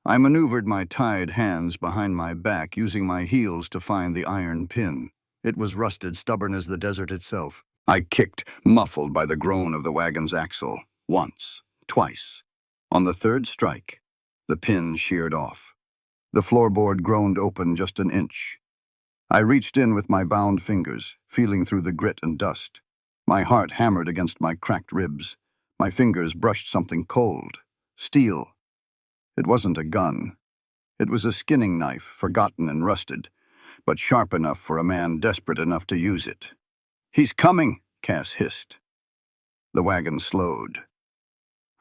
I maneuvered my tied hands behind my back, using my heels to find the iron pin. It was rusted, stubborn as the desert itself. I kicked, muffled by the groan of the wagon's axle. Once, twice. On the third strike, the pin sheared off. The floorboard groaned open just an inch. I reached in with my bound fingers, feeling through the grit and dust. My heart hammered against my cracked ribs. My fingers brushed something cold. Steel. It wasn't a gun. It was a skinning knife, forgotten and rusted, but sharp enough for a man desperate enough to use it. "He's coming," Cass hissed. The wagon slowed.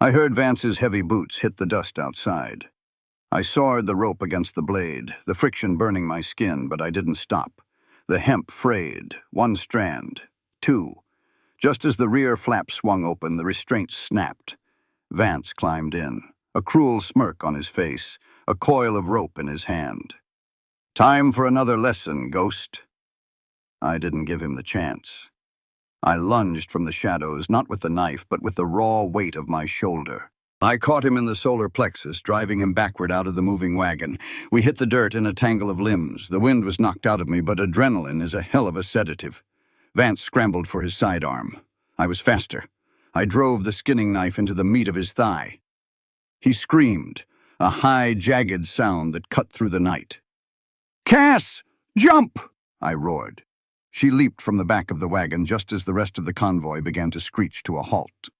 I heard Vance's heavy boots hit the dust outside. I sawed the rope against the blade, the friction burning my skin, but I didn't stop. The hemp frayed, one strand, two. Just as the rear flap swung open, the restraint snapped. Vance climbed in, a cruel smirk on his face, a coil of rope in his hand. "Time for another lesson, Ghost." I didn't give him the chance. I lunged from the shadows, not with the knife, but with the raw weight of my shoulder. I caught him in the solar plexus, driving him backward out of the moving wagon. We hit the dirt in a tangle of limbs. The wind was knocked out of me, but adrenaline is a hell of a sedative. Vance scrambled for his sidearm. I was faster. I drove the skinning knife into the meat of his thigh. He screamed, a high, jagged sound that cut through the night. "Cass, jump!" I roared. She leaped from the back of the wagon just as the rest of the convoy began to screech to a halt.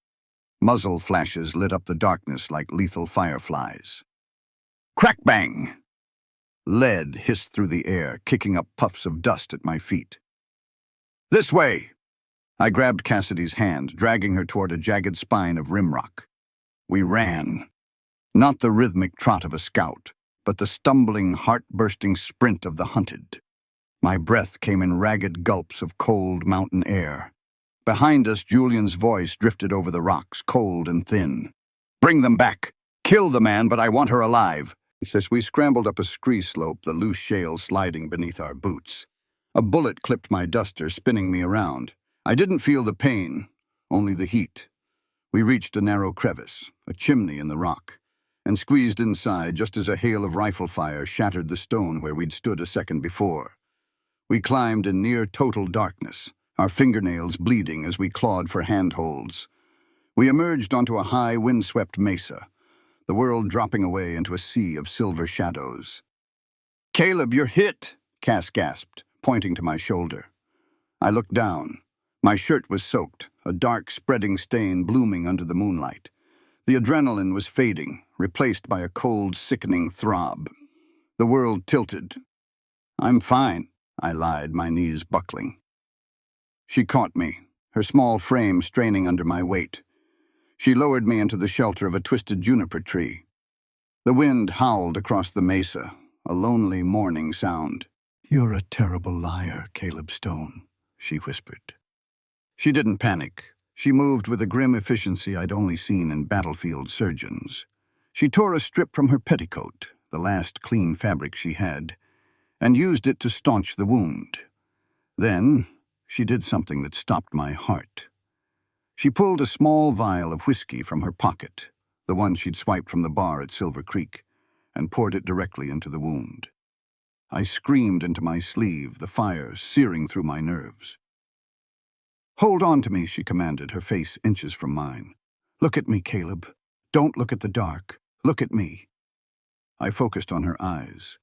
Muzzle flashes lit up the darkness like lethal fireflies. Crack-bang! Lead hissed through the air, kicking up puffs of dust at my feet. "This way!" I grabbed Cassidy's hand, dragging her toward a jagged spine of rimrock. We ran. Not the rhythmic trot of a scout, but the stumbling, heart-bursting sprint of the hunted. My breath came in ragged gulps of cold mountain air. Behind us, Julian's voice drifted over the rocks, cold and thin. "Bring them back! Kill the man, but I want her alive!" As we scrambled up a scree slope, the loose shale sliding beneath our boots. A bullet clipped my duster, spinning me around. I didn't feel the pain, only the heat. We reached a narrow crevice, a chimney in the rock, and squeezed inside just as a hail of rifle fire shattered the stone where we'd stood a second before. We climbed in near total darkness, our fingernails bleeding as we clawed for handholds. We emerged onto a high, windswept mesa, the world dropping away into a sea of silver shadows. "Caleb, you're hit!" Cass gasped, pointing to my shoulder. I looked down. My shirt was soaked, a dark, spreading stain blooming under the moonlight. The adrenaline was fading, replaced by a cold, sickening throb. The world tilted. "I'm fine," I lied, my knees buckling. She caught me, her small frame straining under my weight. She lowered me into the shelter of a twisted juniper tree. The wind howled across the mesa, a lonely mourning sound. "You're a terrible liar, Caleb Stone," she whispered. She didn't panic. She moved with a grim efficiency I'd only seen in battlefield surgeons. She tore a strip from her petticoat, the last clean fabric she had, and used it to staunch the wound. Then she did something that stopped my heart. She pulled a small vial of whiskey from her pocket, the one she'd swiped from the bar at Silver Creek, and poured it directly into the wound. I screamed into my sleeve, the fire searing through my nerves. "Hold on to me," she commanded, her face inches from mine. "Look at me, Caleb. Don't look at the dark. Look at me." I focused on her eyes,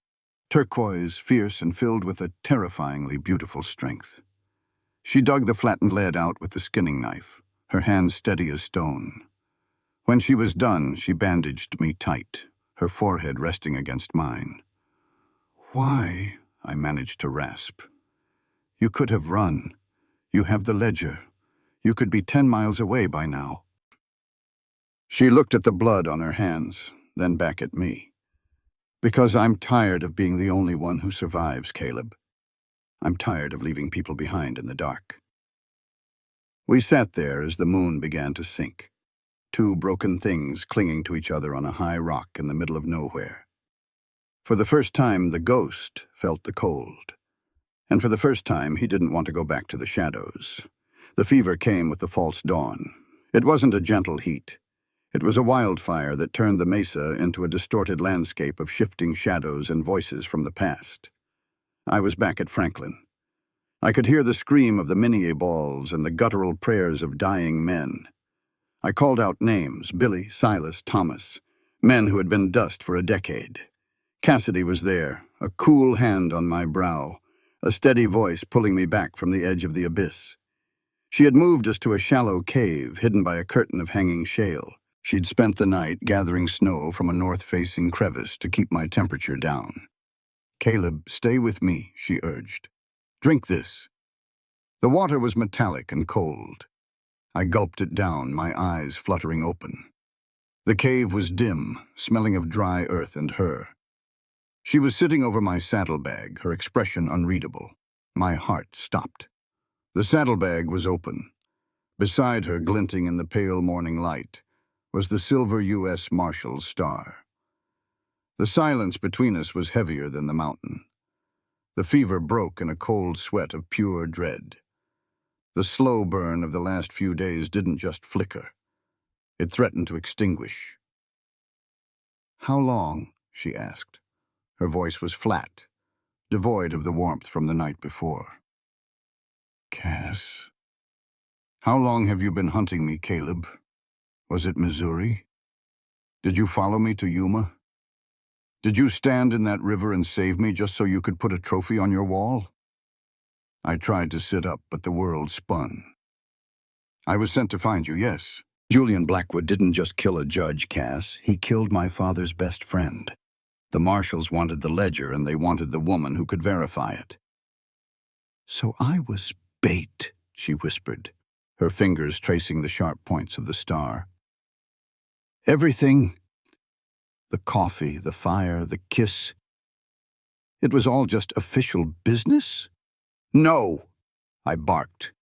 turquoise, fierce, and filled with a terrifyingly beautiful strength. She dug the flattened lead out with the skinning knife, her hands steady as stone. When she was done, she bandaged me tight, her forehead resting against mine. "Why?" I managed to rasp. "You could have run. You have the ledger. You could be 10 miles away by now." She looked at the blood on her hands, then back at me. "Because I'm tired of being the only one who survives, Caleb. I'm tired of leaving people behind in the dark." We sat there as the moon began to sink, two broken things clinging to each other on a high rock in the middle of nowhere. For the first time, the ghost felt the cold. And for the first time, he didn't want to go back to the shadows. The fever came with the false dawn. It wasn't a gentle heat. It was a wildfire that turned the mesa into a distorted landscape of shifting shadows and voices from the past. I was back at Franklin. I could hear the scream of the Minier balls and the guttural prayers of dying men. I called out names: Billy, Silas, Thomas, men who had been dust for a decade. Cassidy was there, a cool hand on my brow, a steady voice pulling me back from the edge of the abyss. She had moved us to a shallow cave hidden by a curtain of hanging shale. She'd spent the night gathering snow from a north-facing crevice to keep my temperature down. "Caleb, stay with me," she urged. "Drink this." The water was metallic and cold. I gulped it down, my eyes fluttering open. The cave was dim, smelling of dry earth and her. She was sitting over my saddlebag, her expression unreadable. My heart stopped. The saddlebag was open. Beside her, glinting in the pale morning light, was the silver U.S. Marshal's star. The silence between us was heavier than the mountain. The fever broke in a cold sweat of pure dread. The slow burn of the last few days didn't just flicker. It threatened to extinguish. "How long?" she asked. Her voice was flat, devoid of the warmth from the night before. "Cass. How long have you been hunting me, Caleb? Was it Missouri? Did you follow me to Yuma? Did you stand in that river and save me just so you could put a trophy on your wall?" I tried to sit up, but the world spun. "I was sent to find you, yes. Julian Blackwood didn't just kill a judge, Cass. He killed my father's best friend. The marshals wanted the ledger, and they wanted the woman who could verify it." "So I was bait," she whispered, her fingers tracing the sharp points of the star. "Everything, the coffee, the fire, the kiss, it was all just official business?" "No!" I barked,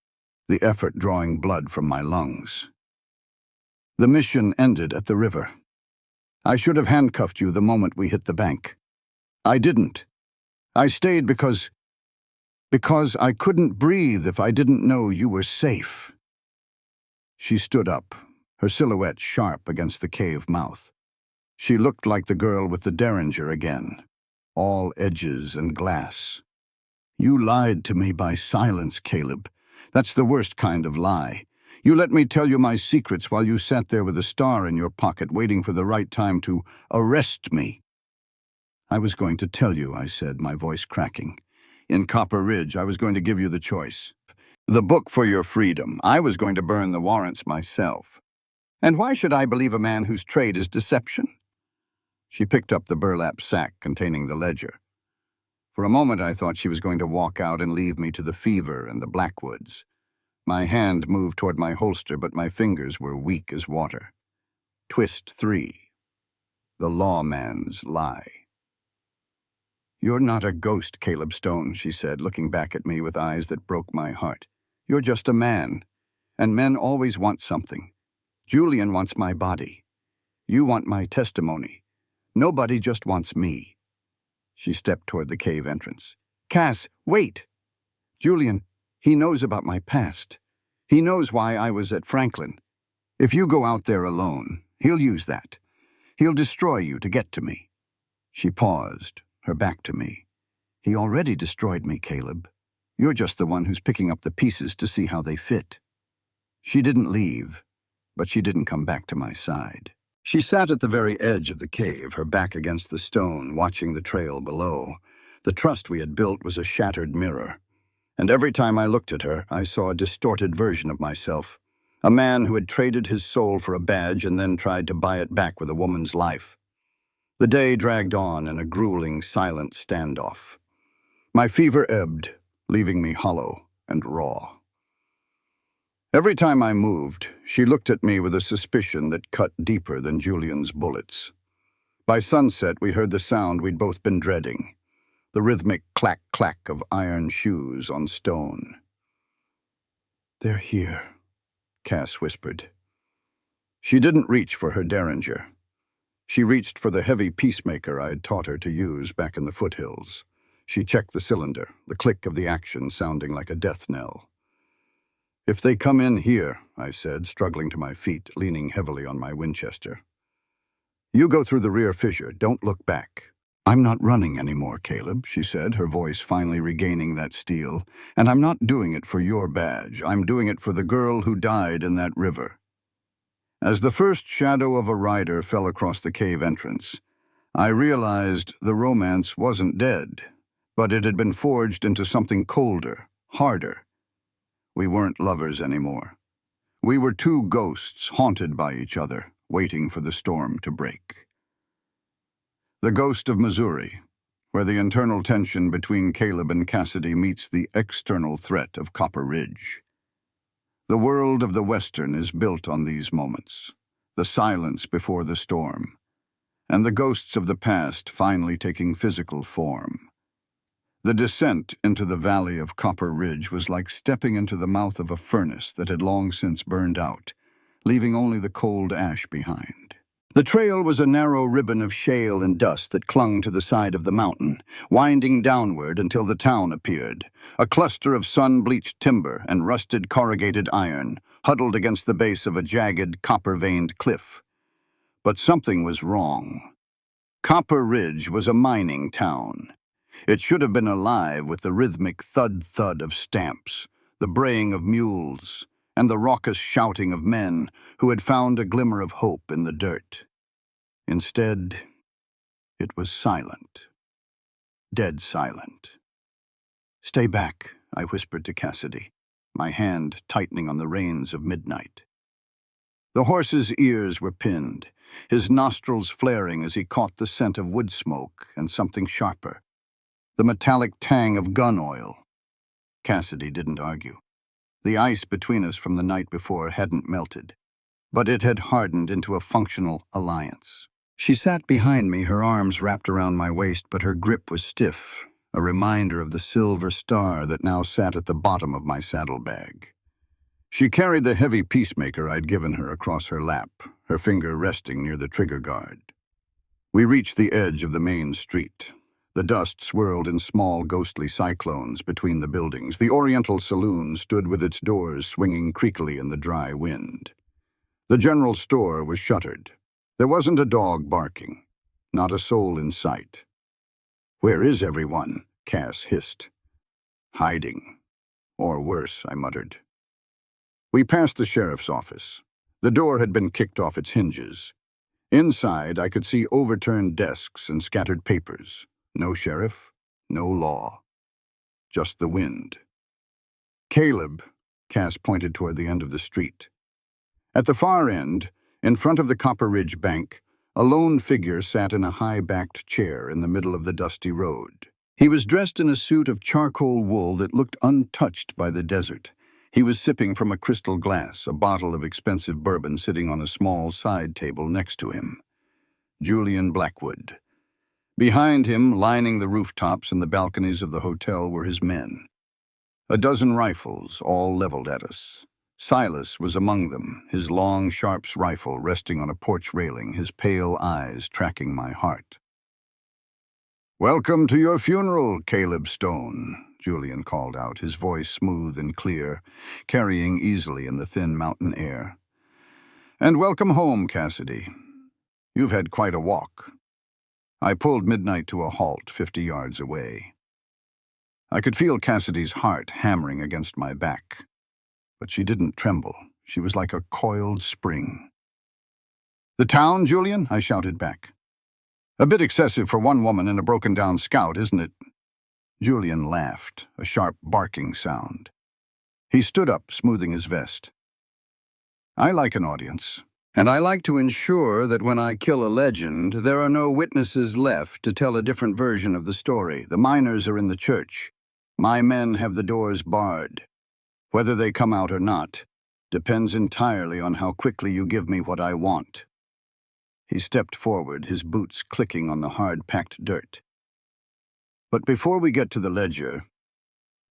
the effort drawing blood from my lungs. "The mission ended at the river. I should have handcuffed you the moment we hit the bank. I didn't. I stayed because I couldn't breathe if I didn't know you were safe." She stood up, her silhouette sharp against the cave mouth. She looked like the girl with the derringer again, all edges and glass. "You lied to me by silence, Caleb. That's the worst kind of lie. You let me tell you my secrets while you sat there with a star in your pocket waiting for the right time to arrest me." "I was going to tell you," I said, my voice cracking. "In Copper Ridge, I was going to give you the choice. The book for your freedom. I was going to burn the warrants myself. And why should I believe a man whose trade is deception?" She picked up the burlap sack containing the ledger. For a moment I thought she was going to walk out and leave me to the fever and the Blackwoods. My hand moved toward my holster, but my fingers were weak as water. Twist 3. The lawman's lie. "You're not a ghost, Caleb Stone," she said, looking back at me with eyes that broke my heart. "You're just a man, and men always want something. Julian wants my body. You want my testimony. Nobody just wants me." She stepped toward the cave entrance. "Cass, wait! Julian, he knows about my past. He knows why I was at Franklin. If you go out there alone, he'll use that. He'll destroy you to get to me." She paused, her back to me. "He already destroyed me, Caleb. You're just the one who's picking up the pieces to see how they fit." She didn't leave, but she didn't come back to my side. She sat at the very edge of the cave, her back against the stone, watching the trail below. The trust we had built was a shattered mirror. And every time I looked at her, I saw a distorted version of myself. A man who had traded his soul for a badge and then tried to buy it back with a woman's life. The day dragged on in a grueling, silent standoff. My fever ebbed, leaving me hollow and raw. Every time I moved, she looked at me with a suspicion that cut deeper than Julian's bullets. By sunset, we heard the sound we'd both been dreading, the rhythmic clack-clack of iron shoes on stone. "They're here," Cass whispered. She didn't reach for her derringer. She reached for the heavy peacemaker I had taught her to use back in the foothills. She checked the cylinder, the click of the action sounding like a death knell. "If they come in here," I said, struggling to my feet, leaning heavily on my Winchester. You go through the rear fissure. Don't look back. I'm not running anymore, Caleb, she said, her voice finally regaining that steel. And I'm not doing it for your badge. I'm doing it for the girl who died in that river. As the first shadow of a rider fell across the cave entrance, I realized the romance wasn't dead, but it had been forged into something colder, harder. We weren't lovers anymore. We were two ghosts haunted by each other, waiting for the storm to break. The ghost of Missouri, where the internal tension between Caleb and Cassidy meets the external threat of Copper Ridge. The world of the Western is built on these moments, the silence before the storm, and the ghosts of the past finally taking physical form. The descent into the valley of Copper Ridge was like stepping into the mouth of a furnace that had long since burned out, leaving only the cold ash behind. The trail was a narrow ribbon of shale and dust that clung to the side of the mountain, winding downward until the town appeared, a cluster of sun-bleached timber and rusted corrugated iron, huddled against the base of a jagged, copper-veined cliff. But something was wrong. Copper Ridge was a mining town. It should have been alive with the rhythmic thud-thud of stamps, the braying of mules, and the raucous shouting of men who had found a glimmer of hope in the dirt. Instead, it was silent. Dead silent. "Stay back," I whispered to Cassidy, my hand tightening on the reins of midnight. The horse's ears were pinned, his nostrils flaring as he caught the scent of wood smoke and something sharper, the metallic tang of gun oil. Cassidy didn't argue. The ice between us from the night before hadn't melted, but it had hardened into a functional alliance. She sat behind me, her arms wrapped around my waist, but her grip was stiff, a reminder of the silver star that now sat at the bottom of my saddlebag. She carried the heavy peacemaker I'd given her across her lap, her finger resting near the trigger guard. We reached the edge of the main street. The dust swirled in small, ghostly cyclones between the buildings. The Oriental Saloon stood with its doors swinging creakily in the dry wind. The general store was shuttered. There wasn't a dog barking, not a soul in sight. "Where is everyone?" Cass hissed. "Hiding. Or worse," I muttered. We passed the sheriff's office. The door had been kicked off its hinges. Inside, I could see overturned desks and scattered papers. No sheriff, no law. Just the wind. "Caleb," Cass pointed toward the end of the street. At the far end, in front of the Copper Ridge Bank, a lone figure sat in a high-backed chair in the middle of the dusty road. He was dressed in a suit of charcoal wool that looked untouched by the desert. He was sipping from a crystal glass, a bottle of expensive bourbon sitting on a small side table next to him. Julian Blackwood. Behind him, lining the rooftops and the balconies of the hotel, were his men. A dozen rifles, all leveled at us. Silas was among them, his long Sharps rifle resting on a porch railing, his pale eyes tracking my heart. "Welcome to your funeral, Caleb Stone," Julian called out, his voice smooth and clear, carrying easily in the thin mountain air. "And welcome home, Cassidy. You've had quite a walk." I pulled Midnight to a halt 50 yards away. I could feel Cassidy's heart hammering against my back. But she didn't tremble. She was like a coiled spring. "The town, Julian?" I shouted back. "A bit excessive for one woman and a broken-down scout, isn't it?" Julian laughed, a sharp barking sound. He stood up, smoothing his vest. "I like an audience, and I like to ensure that when I kill a legend, there are no witnesses left to tell a different version of the story. The miners are in the church. My men have the doors barred. Whether they come out or not depends entirely on how quickly you give me what I want." He stepped forward, his boots clicking on the hard-packed dirt. "But before we get to the ledger,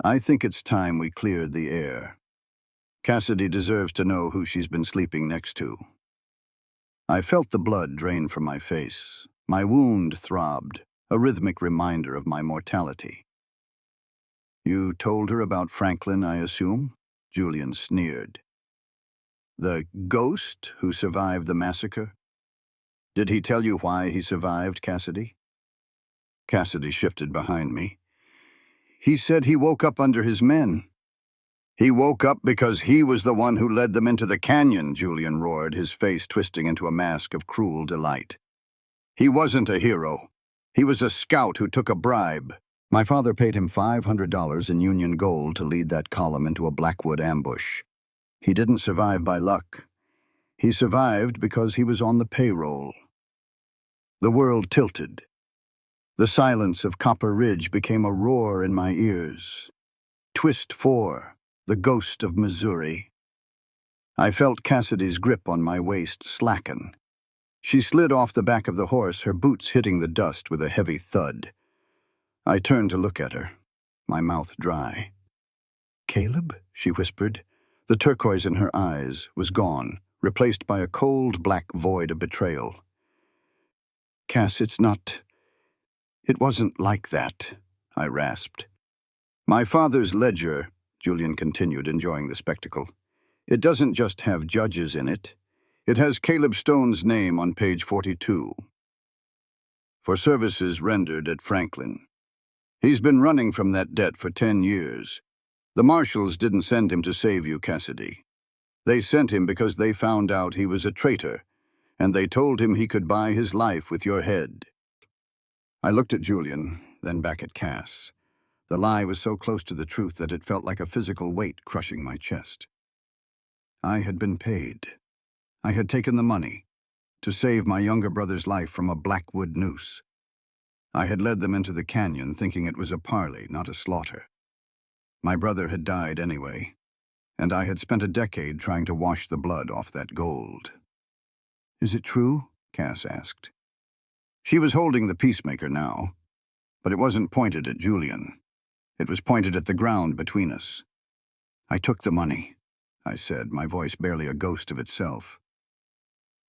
I think it's time we cleared the air. Cassidy deserves to know who she's been sleeping next to." I felt the blood drain from my face. My wound throbbed, a rhythmic reminder of my mortality. "You told her about Franklin, I assume?" Julian sneered. The ghost who survived the massacre? Did he tell you why he survived, Cassidy? Cassidy shifted behind me. He said he woke up under his men. He woke up because he was the one who led them into the canyon, Julian roared, his face twisting into a mask of cruel delight. He wasn't a hero. He was a scout who took a bribe. My father paid him $500 in Union gold to lead that column into a Blackwood ambush. He didn't survive by luck. He survived because he was on the payroll. The world tilted. The silence of Copper Ridge became a roar in my ears. Twist 4, the ghost of Missouri. I felt Cassidy's grip on my waist slacken. She slid off the back of the horse, her boots hitting the dust with a heavy thud. I turned to look at her, my mouth dry. "Caleb?" she whispered. The turquoise in her eyes was gone, replaced by a cold black void of betrayal. "Cass, it wasn't like that," I rasped. "My father's ledger," Julian continued, enjoying the spectacle. "It doesn't just have judges in it. It has Caleb Stone's name on page 42. For services rendered at Franklin. He's been running from that debt for 10 years. The marshals didn't send him to save you, Cassidy. They sent him because they found out he was a traitor, and they told him he could buy his life with your head." I looked at Julian, then back at Cass. The lie was so close to the truth that it felt like a physical weight crushing my chest. I had been paid. I had taken the money to save my younger brother's life from a Blackwood noose. I had led them into the canyon thinking it was a parley, not a slaughter. My brother had died anyway, and I had spent a decade trying to wash the blood off that gold. "Is it true?" Cass asked. She was holding the peacemaker now, but it wasn't pointed at Julian. It was pointed at the ground between us. "I took the money," I said, my voice barely a ghost of itself.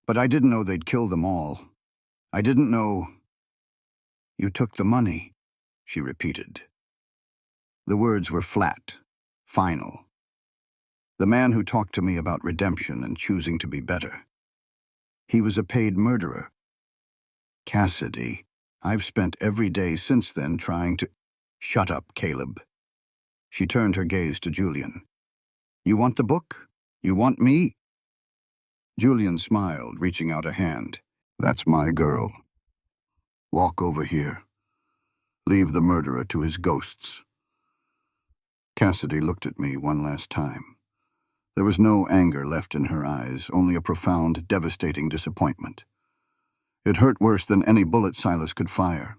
"But I didn't know they'd kill them all. I didn't know—" "You took the money," she repeated. The words were flat, final. The man who talked to me about redemption and choosing to be better. He was a paid murderer. "Cassidy, I've spent every day since then trying to—" "Shut up, Caleb." She turned her gaze to Julian. "You want the book? You want me?" Julian smiled, reaching out a hand. "That's my girl. Walk over here. Leave the murderer to his ghosts." Cassidy looked at me one last time. There was no anger left in her eyes, only a profound, devastating disappointment. It hurt worse than any bullet Silas could fire.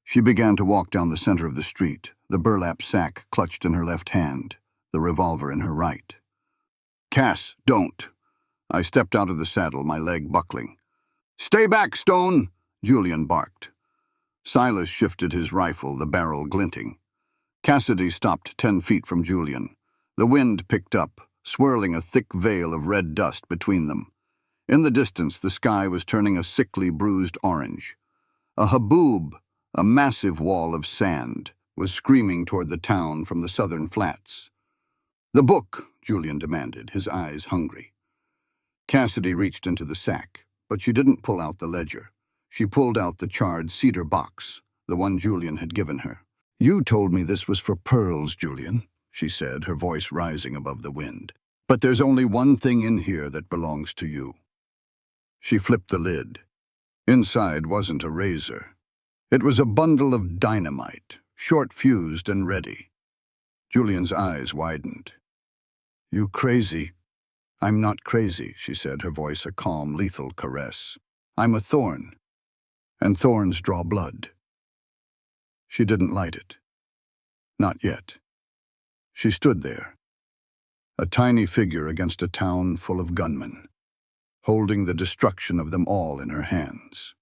She began to walk down the center of the street, the burlap sack clutched in her left hand, the revolver in her right. "Cass, don't!" I stepped out of the saddle, my leg buckling. "Stay back, Stone!" Julian barked. Silas shifted his rifle, the barrel glinting. Cassidy stopped 10 feet from Julian. The wind picked up, swirling a thick veil of red dust between them. In the distance, the sky was turning a sickly, bruised orange. A haboob, a massive wall of sand, was screaming toward the town from the southern flats. "The book," Julian demanded, his eyes hungry. Cassidy reached into the sack, but she didn't pull out the ledger. She pulled out the charred cedar box, the one Julian had given her. "You told me this was for pearls, Julian," she said, her voice rising above the wind. "But there's only one thing in here that belongs to you." She flipped the lid. Inside wasn't a razor. It was a bundle of dynamite, short-fused and ready. Julian's eyes widened. "You crazy?" "I'm not crazy," she said, her voice a calm, lethal caress. "I'm a thorn, and thorns draw blood." She didn't light it. Not yet. She stood there, a tiny figure against a town full of gunmen, holding the destruction of them all in her hands.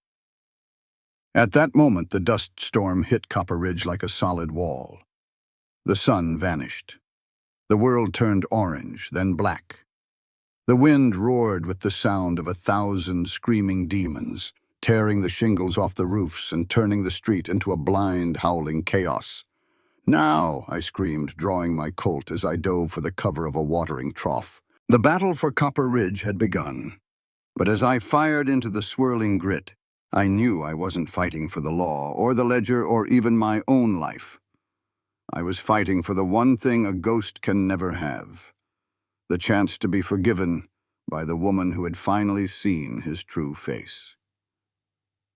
At that moment, the dust storm hit Copper Ridge like a solid wall. The sun vanished. The world turned orange, then black. The wind roared with the sound of 1,000 screaming demons, tearing the shingles off the roofs and turning the street into a blind, howling chaos. "Now!" I screamed, drawing my Colt as I dove for the cover of a watering trough. The battle for Copper Ridge had begun, but as I fired into the swirling grit, I knew I wasn't fighting for the law or the ledger or even my own life. I was fighting for the one thing a ghost can never have: the chance to be forgiven by the woman who had finally seen his true face.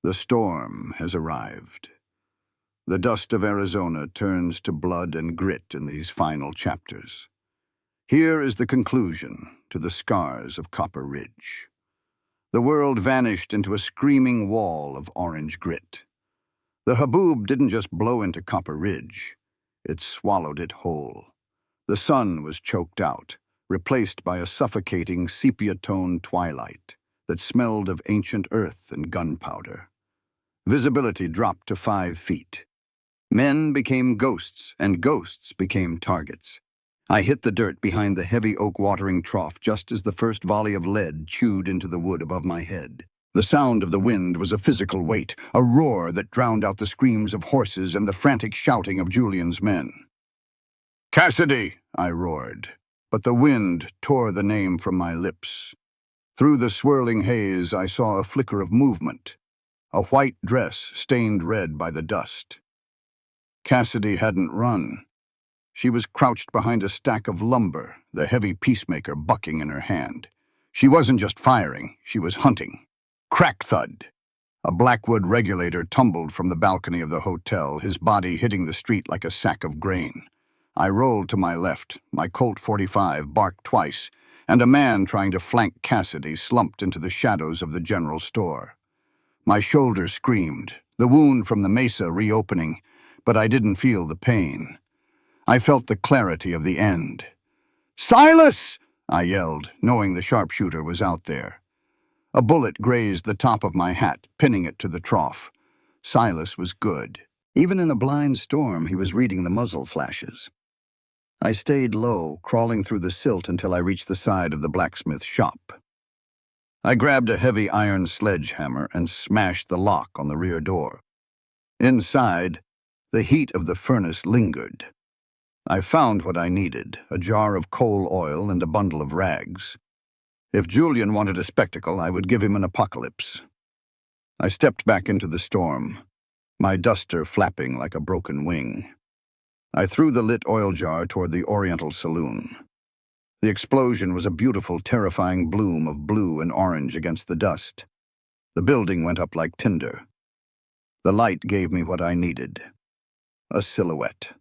The storm has arrived. The dust of Arizona turns to blood and grit in these final chapters. Here is the conclusion to the scars of Copper Ridge. The world vanished into a screaming wall of orange grit. The haboob didn't just blow into Copper Ridge, it swallowed it whole. The sun was choked out, replaced by a suffocating sepia-toned twilight that smelled of ancient earth and gunpowder. Visibility dropped to 5 feet. Men became ghosts, and ghosts became targets. I hit the dirt behind the heavy oak watering trough just as the first volley of lead chewed into the wood above my head. The sound of the wind was a physical weight, a roar that drowned out the screams of horses and the frantic shouting of Julian's men. "Cassidy!" I roared, but the wind tore the name from my lips. Through the swirling haze, I saw a flicker of movement, a white dress stained red by the dust. Cassidy hadn't run. She was crouched behind a stack of lumber, the heavy peacemaker bucking in her hand. She wasn't just firing, she was hunting. Crack thud! A blackwood regulator tumbled from the balcony of the hotel, his body hitting the street like a sack of grain. I rolled to my left, my Colt .45 barked twice, and a man trying to flank Cassidy slumped into the shadows of the general store. My shoulder screamed, the wound from the mesa reopening, but I didn't feel the pain. I felt the clarity of the end. "Silas!" I yelled, knowing the sharpshooter was out there. A bullet grazed the top of my hat, pinning it to the trough. Silas was good. Even in a blind storm, he was reading the muzzle flashes. I stayed low, crawling through the silt until I reached the side of the blacksmith shop. I grabbed a heavy iron sledgehammer and smashed the lock on the rear door. Inside, the heat of the furnace lingered. I found what I needed, a jar of coal oil and a bundle of rags. If Julian wanted a spectacle, I would give him an apocalypse. I stepped back into the storm, my duster flapping like a broken wing. I threw the lit oil jar toward the Oriental Saloon. The explosion was a beautiful, terrifying bloom of blue and orange against the dust. The building went up like tinder. The light gave me what I needed, a silhouette.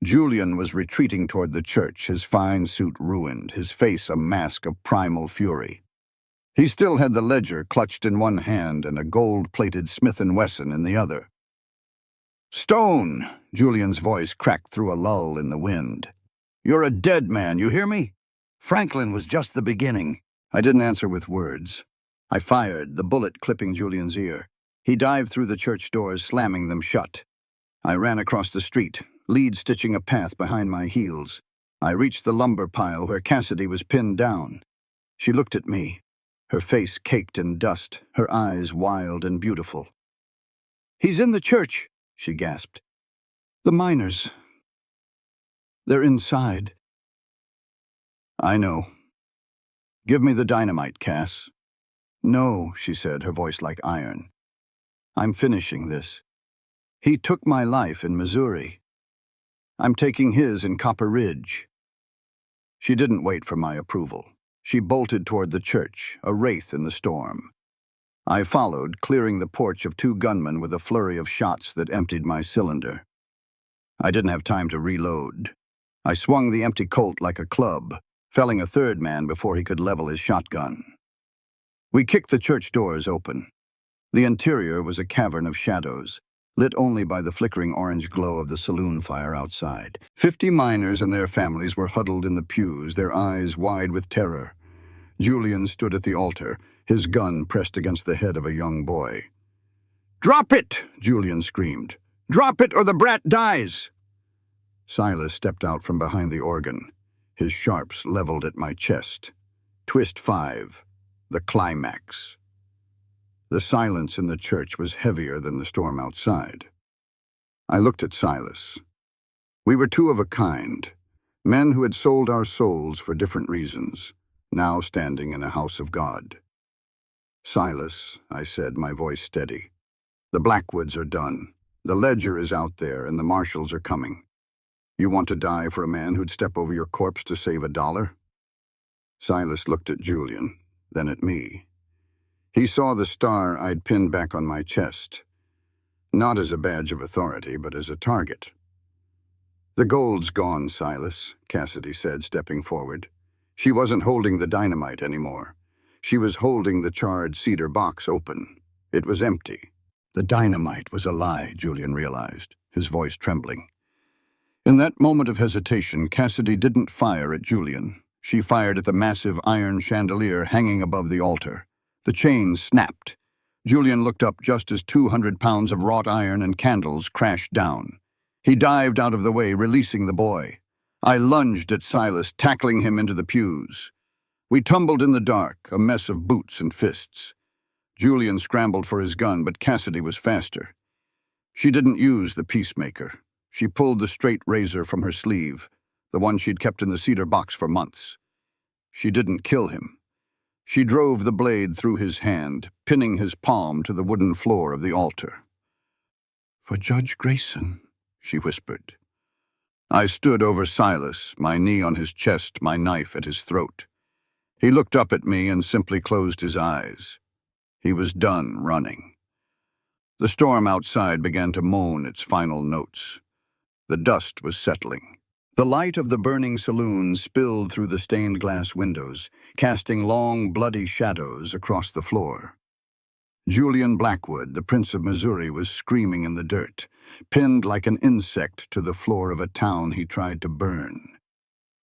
Julian was retreating toward the church, his fine suit ruined, his face a mask of primal fury. He still had the ledger clutched in one hand and a gold-plated Smith & Wesson in the other. "Stone!" Julian's voice cracked through a lull in the wind. "You're a dead man, you hear me? Franklin was just the beginning." I didn't answer with words. I fired, the bullet clipping Julian's ear. He dived through the church doors, slamming them shut. I ran across the street, lead stitching a path behind my heels. I reached the lumber pile where Cassidy was pinned down. She looked at me, her face caked in dust, her eyes wild and beautiful. "He's in the church," she gasped. "The miners. They're inside." "I know. Give me the dynamite, Cass." "No," she said, her voice like iron. "I'm finishing this. He took my life in Missouri. I'm taking his in Copper Ridge." She didn't wait for my approval. She bolted toward the church, a wraith in the storm. I followed, clearing the porch of 2 gunmen with a flurry of shots that emptied my cylinder. I didn't have time to reload. I swung the empty Colt like a club, felling a 3rd man before he could level his shotgun. We kicked the church doors open. The interior was a cavern of shadows, lit only by the flickering orange glow of the saloon fire outside. 50 miners and their families were huddled in the pews, their eyes wide with terror. Julian stood at the altar, his gun pressed against the head of a young boy. "Drop it!" Julian screamed. "Drop it or the brat dies!" Silas stepped out from behind the organ, his sharps leveled at my chest. Twist 5, the climax. The silence in the church was heavier than the storm outside. I looked at Silas. We were 2 of a kind, men who had sold our souls for different reasons. now standing in a house of God. "Silas," I said, my voice steady, "the Blackwoods are done. The ledger is out there, and the marshals are coming. You want to die for a man who'd step over your corpse to save $1? Silas looked at Julian, then at me. He saw the star I'd pinned back on my chest, not as a badge of authority, but as a target. "The gold's gone, Silas," Cassidy said, stepping forward. She wasn't holding the dynamite anymore. She was holding the charred cedar box open. It was empty. The dynamite was a lie, Julian realized, his voice trembling. In that moment of hesitation, Cassidy didn't fire at Julian. She fired at the massive iron chandelier hanging above the altar. The chain snapped. Julian looked up just as 200 pounds of wrought iron and candles crashed down. He dived out of the way, releasing the boy. I lunged at Silas, tackling him into the pews. We tumbled in the dark, a mess of boots and fists. Julian scrambled for his gun, but Cassidy was faster. She didn't use the peacemaker. She pulled the straight razor from her sleeve, the one she'd kept in the cedar box for months. She didn't kill him. She drove the blade through his hand, pinning his palm to the wooden floor of the altar. "For Judge Grayson," she whispered. I stood over Silas, my knee on his chest, my knife at his throat. He looked up at me and simply closed his eyes. He was done running. The storm outside began to moan its final notes. The dust was settling. The light of the burning saloon spilled through the stained glass windows, casting long, bloody shadows across the floor. Julian Blackwood, the Prince of Missouri, was screaming in the dirt, pinned like an insect to the floor of a town he tried to burn.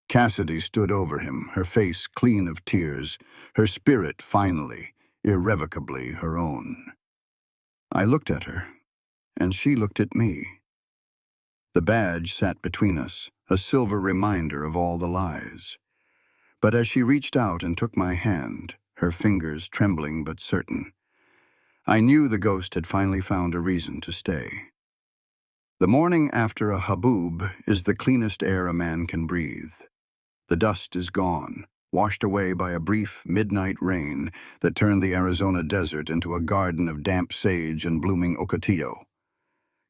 Cassidy stood over him, her face clean of tears, her spirit finally, irrevocably her own. I looked at her, and she looked at me. The badge sat between us, a silver reminder of all the lies. But as she reached out and took my hand, her fingers trembling but certain, I knew the ghost had finally found a reason to stay. The morning after a haboob is the cleanest air a man can breathe. The dust is gone, washed away by a brief midnight rain that turned the Arizona desert into a garden of damp sage and blooming ocotillo.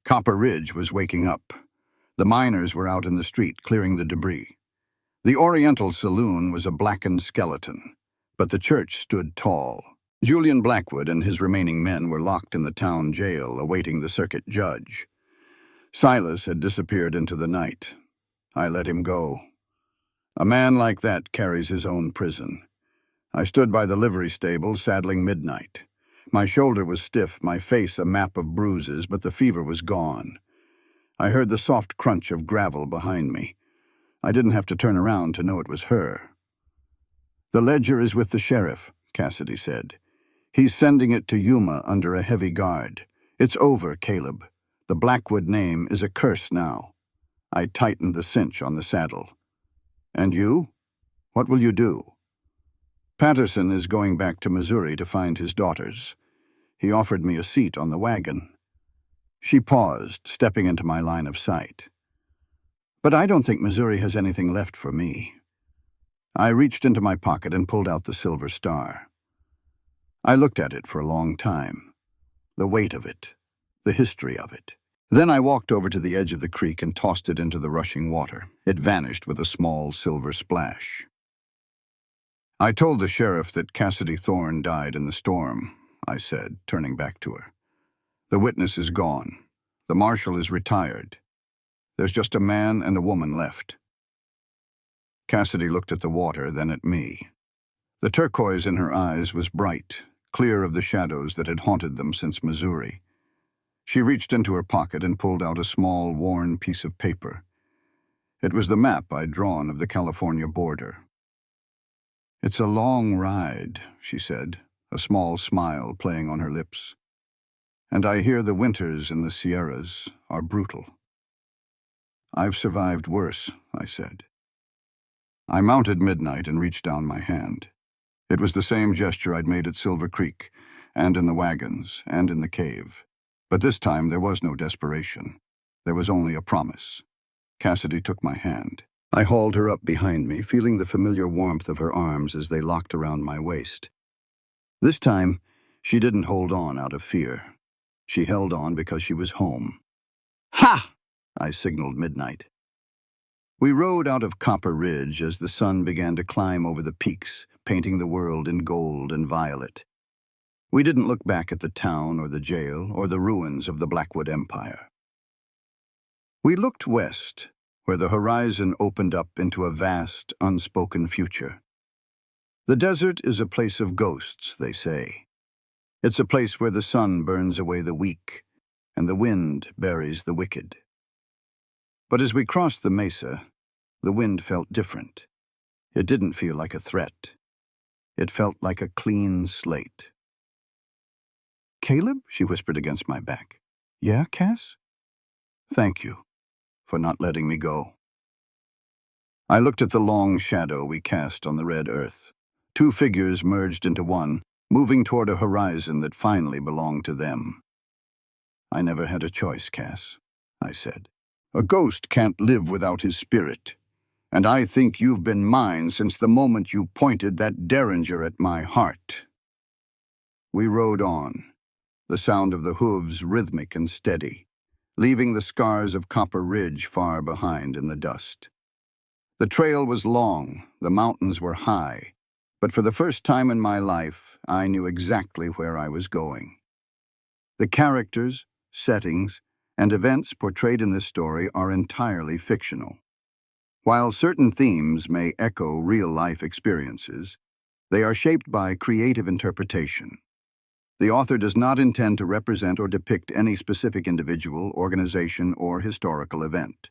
Copper Ridge was waking up. The miners were out in the street clearing the debris. The Oriental Saloon was a blackened skeleton, but the church stood tall. Julian Blackwood and his remaining men were locked in the town jail, awaiting the circuit judge. Silas had disappeared into the night. I let him go. A man like that carries his own prison. I stood by the livery stable, saddling midnight. My shoulder was stiff, my face a map of bruises, but the fever was gone. I heard the soft crunch of gravel behind me. I didn't have to turn around to know it was her. "The ledger is with the sheriff," Cassidy said. "He's sending it to Yuma under a heavy guard. It's over, Caleb. The Blackwood name is a curse now." I tightened the cinch on the saddle. "And you? What will you do?" "Patterson is going back to Missouri to find his daughters. He offered me a seat on the wagon." She paused, stepping into my line of sight. "But I don't think Missouri has anything left for me." I reached into my pocket and pulled out the silver star. I looked at it for a long time. The weight of it, the history of it. Then I walked over to the edge of the creek and tossed it into the rushing water. It vanished with a small silver splash. "I told the sheriff that Cassidy Thorne died in the storm," I said, turning back to her. "The witness is gone. The marshal is retired. There's just a man and a woman left." Cassidy looked at the water, then at me. The turquoise in her eyes was bright, clear of the shadows that had haunted them since Missouri. She reached into her pocket and pulled out a small, worn piece of paper. It was the map I'd drawn of the California border. "It's a long ride," she said, a small smile playing on her lips. "And I hear the winters in the Sierras are brutal." "I've survived worse," I said. I mounted midnight and reached down my hand. It was the same gesture I'd made at Silver Creek, and in the wagons, and in the cave. But this time there was no desperation. There was only a promise. Cassidy took my hand. I hauled her up behind me, feeling the familiar warmth of her arms as they locked around my waist. This time, she didn't hold on out of fear. She held on because she was home. Ha! I signaled midnight. We rode out of Copper Ridge as the sun began to climb over the peaks, painting the world in gold and violet. We didn't look back at the town or the jail or the ruins of the Blackwood Empire. We looked west, where the horizon opened up into a vast, unspoken future. The desert is a place of ghosts, they say. It's a place where the sun burns away the weak and the wind buries the wicked. But as we crossed the mesa, the wind felt different. It didn't feel like a threat. It felt like a clean slate. "Caleb?" she whispered against my back. "Yeah, Cass?" "Thank you for not letting me go." I looked at the long shadow we cast on the red earth. Two figures merged into one, moving toward a horizon that finally belonged to them. "I never had a choice, Cass," I said. "A ghost can't live without his spirit. And I think you've been mine since the moment you pointed that derringer at my heart." We rode on, the sound of the hooves rhythmic and steady, leaving the scars of Copper Ridge far behind in the dust. The trail was long, the mountains were high, but for the first time in my life, I knew exactly where I was going. The characters, settings, and events portrayed in this story are entirely fictional. While certain themes may echo real-life experiences, they are shaped by creative interpretation. The author does not intend to represent or depict any specific individual, organization, or historical event.